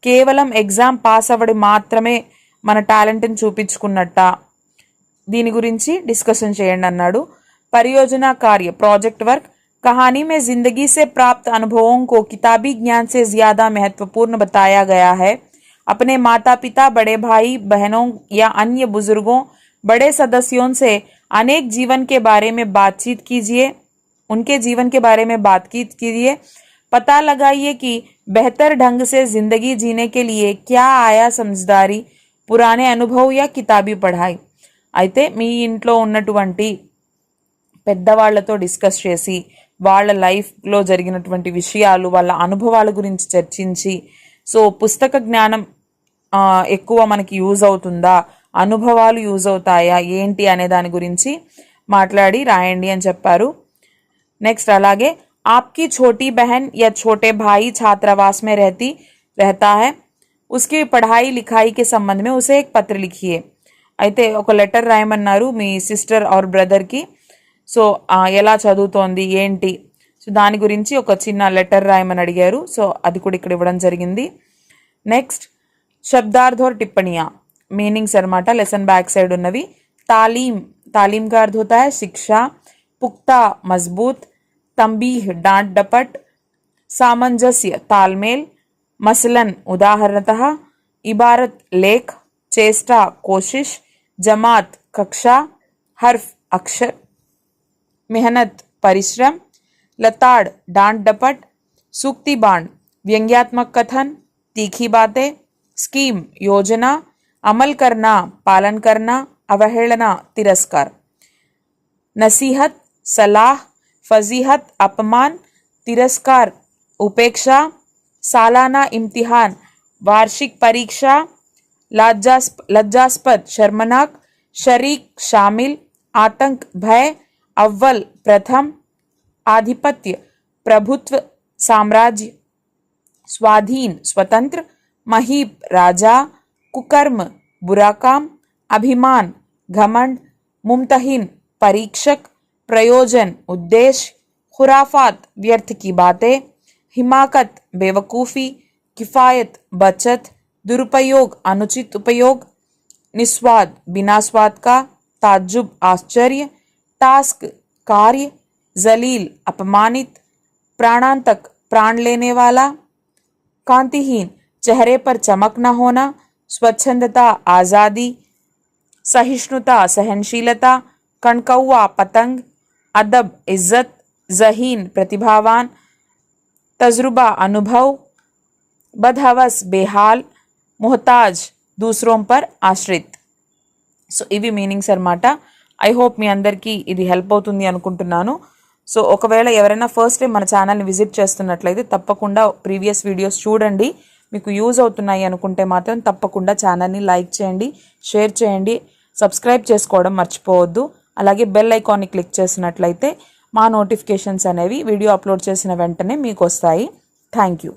కేవలం ఎగ్జామ్ పాస్ అవ్వడం మాత్రమే మన టాలెంట్ని చూపించుకున్నట్ట, దీని గురించి డిస్కషన్ చేయండి అన్నాడు. పరియోజన కార్య, ప్రాజెక్ట్ వర్క్. कहानी में जिंदगी से प्राप्त अनुभवों को किताबी ज्ञान से ज्यादा महत्वपूर्ण बताया गया है. अपने माता पिता, बड़े भाई बहनों या अन्य बुजुर्गों, बड़े सदस्यों से अनेक जीवन के बारे में बातचीत कीजिए. उनके जीवन के बारे में बातचीत कीजिए. पता लगाइए कि बेहतर ढंग से जिंदगी जीने के लिए क्या आया समझदारी, पुराने अनुभव या किताबी पढ़ाई. అయితే మీ ఇంట్లో ఉన్నటువంటి పెద్దవాళ్లతో డిస్కస్ చేసి వాళ్ళ లైఫ్లో జరిగినటువంటి విషయాలు, వాళ్ళ అనుభవాల గురించి చర్చించి, సో పుస్తక జ్ఞానం ఎక్కువ మనకి యూజ్ అవుతుందా, అనుభవాలు యూజ్ అవుతాయా ఏంటి అనే దాని గురించి మాట్లాడి రాయండి అని చెప్పారు. నెక్స్ట్, అలాగే आपकी छोटी बहन या छोटे भाई छात्रावास में रहता है, उसकी पढ़ाई लिखाई के संबंध में उसे एक पत्र लिखिए. అయితే ఒక లెటర్ రాయమన్నారు మీ సిస్టర్ ఆర్ బ్రదర్కి. సో ఎలా చదువుతోంది ఏంటి, సో దాని గురించి ఒక చిన్న లెటర్ రాయమని అడిగారు. సో అది కూడా ఇక్కడ ఇవ్వడం జరిగింది. నెక్స్ట్, శబ్దార్థ और टिप्पणियाँ, మీనింగ్స్ అనమాట. లెసన్ బ్యాక్ సైడ్ ఉన్నవి. तालीम का अर्थ होता है शिक्षा. पुख्ता, मजबूत. तंबीह, डांट डपट. सामंजस्य, तालमेल. मसलन, उदाहरणतः. इबारत, लेख. चेष्टा, कोशिश. जमात, कक्षा. हर्फ, अक्षर. मेहनत, परिश्रम. लताड़, डांट डपट. सूक्ति बाण, व्यंग्यात्मक कथन, तीखी बातें. स्कीम, योजना. अमल करना, पालन करना. अवहेलना, तिरस्कार. नसीहत, सलाह. फजीहत, अपमान. तिरस्कार, उपेक्षा. सालाना इम्तिहान, वार्षिक परीक्षा. लज्जास्पद, शर्मनाक. शरीक, शामिल. आतंक, भय. अव्वल, प्रथम. आधिपत्य, प्रभुत्व, साम्राज्य. स्वाधीन, स्वतंत्र. महीप, राजा. कुकर्म, बुरा काम. अभिमान, घमंड. मुमतहिन, परीक्षक. प्रयोजन, उद्देश्य. खुराफात, व्यर्थ की बातें. हिमाकत, बेवकूफ़ी. किफ़ायत, बचत. दुरुपयोग, अनुचित उपयोग. निस्वाद, बिना स्वाद का. ताज्जुब, आश्चर्य. टास्क, कार्य. जलील, अपमानित. प्राणांतक, प्राण लेने वाला. कांतिहीन, चेहरे पर चमक न होना. स्वच्छंदता, आज़ादी. सहिष्णुता, सहनशीलता. कणकौआ, पतंग. अदब, इज्जत. जहीन, प्रतिभावान. तजुर्बा, अनुभव. बदहवस, बेहाल. मोहताज, दूसरों पर आश्रित. సో ఇవి మీనింగ్స్ అన్నమాట. ఐ హోప్ మీ అందరికీ ఇది హెల్ప్ అవుతుంది అనుకుంటున్నాను. సో ఒకవేళ ఎవరైనా ఫస్ట్ టైం మన ఛానల్ని విజిట్ చేస్తున్నట్లయితే తప్పకుండా ప్రీవియస్ వీడియోస్ చూడండి. మీకు యూజ్ అవుతున్నాయి అనుకుంటే మాత్రం తప్పకుండా ఛానల్ని లైక్ చేయండి, షేర్ చేయండి, సబ్స్క్రైబ్ చేసుకోవడం మర్చిపోవద్దు. అలాగే బెల్ ఐకాన్ని క్లిక్ చేసినట్లయితే మా నోటిఫికేషన్స్ అనేవి వీడియో అప్లోడ్ చేసిన వెంటనే మీకు వస్తాయి. Thank you.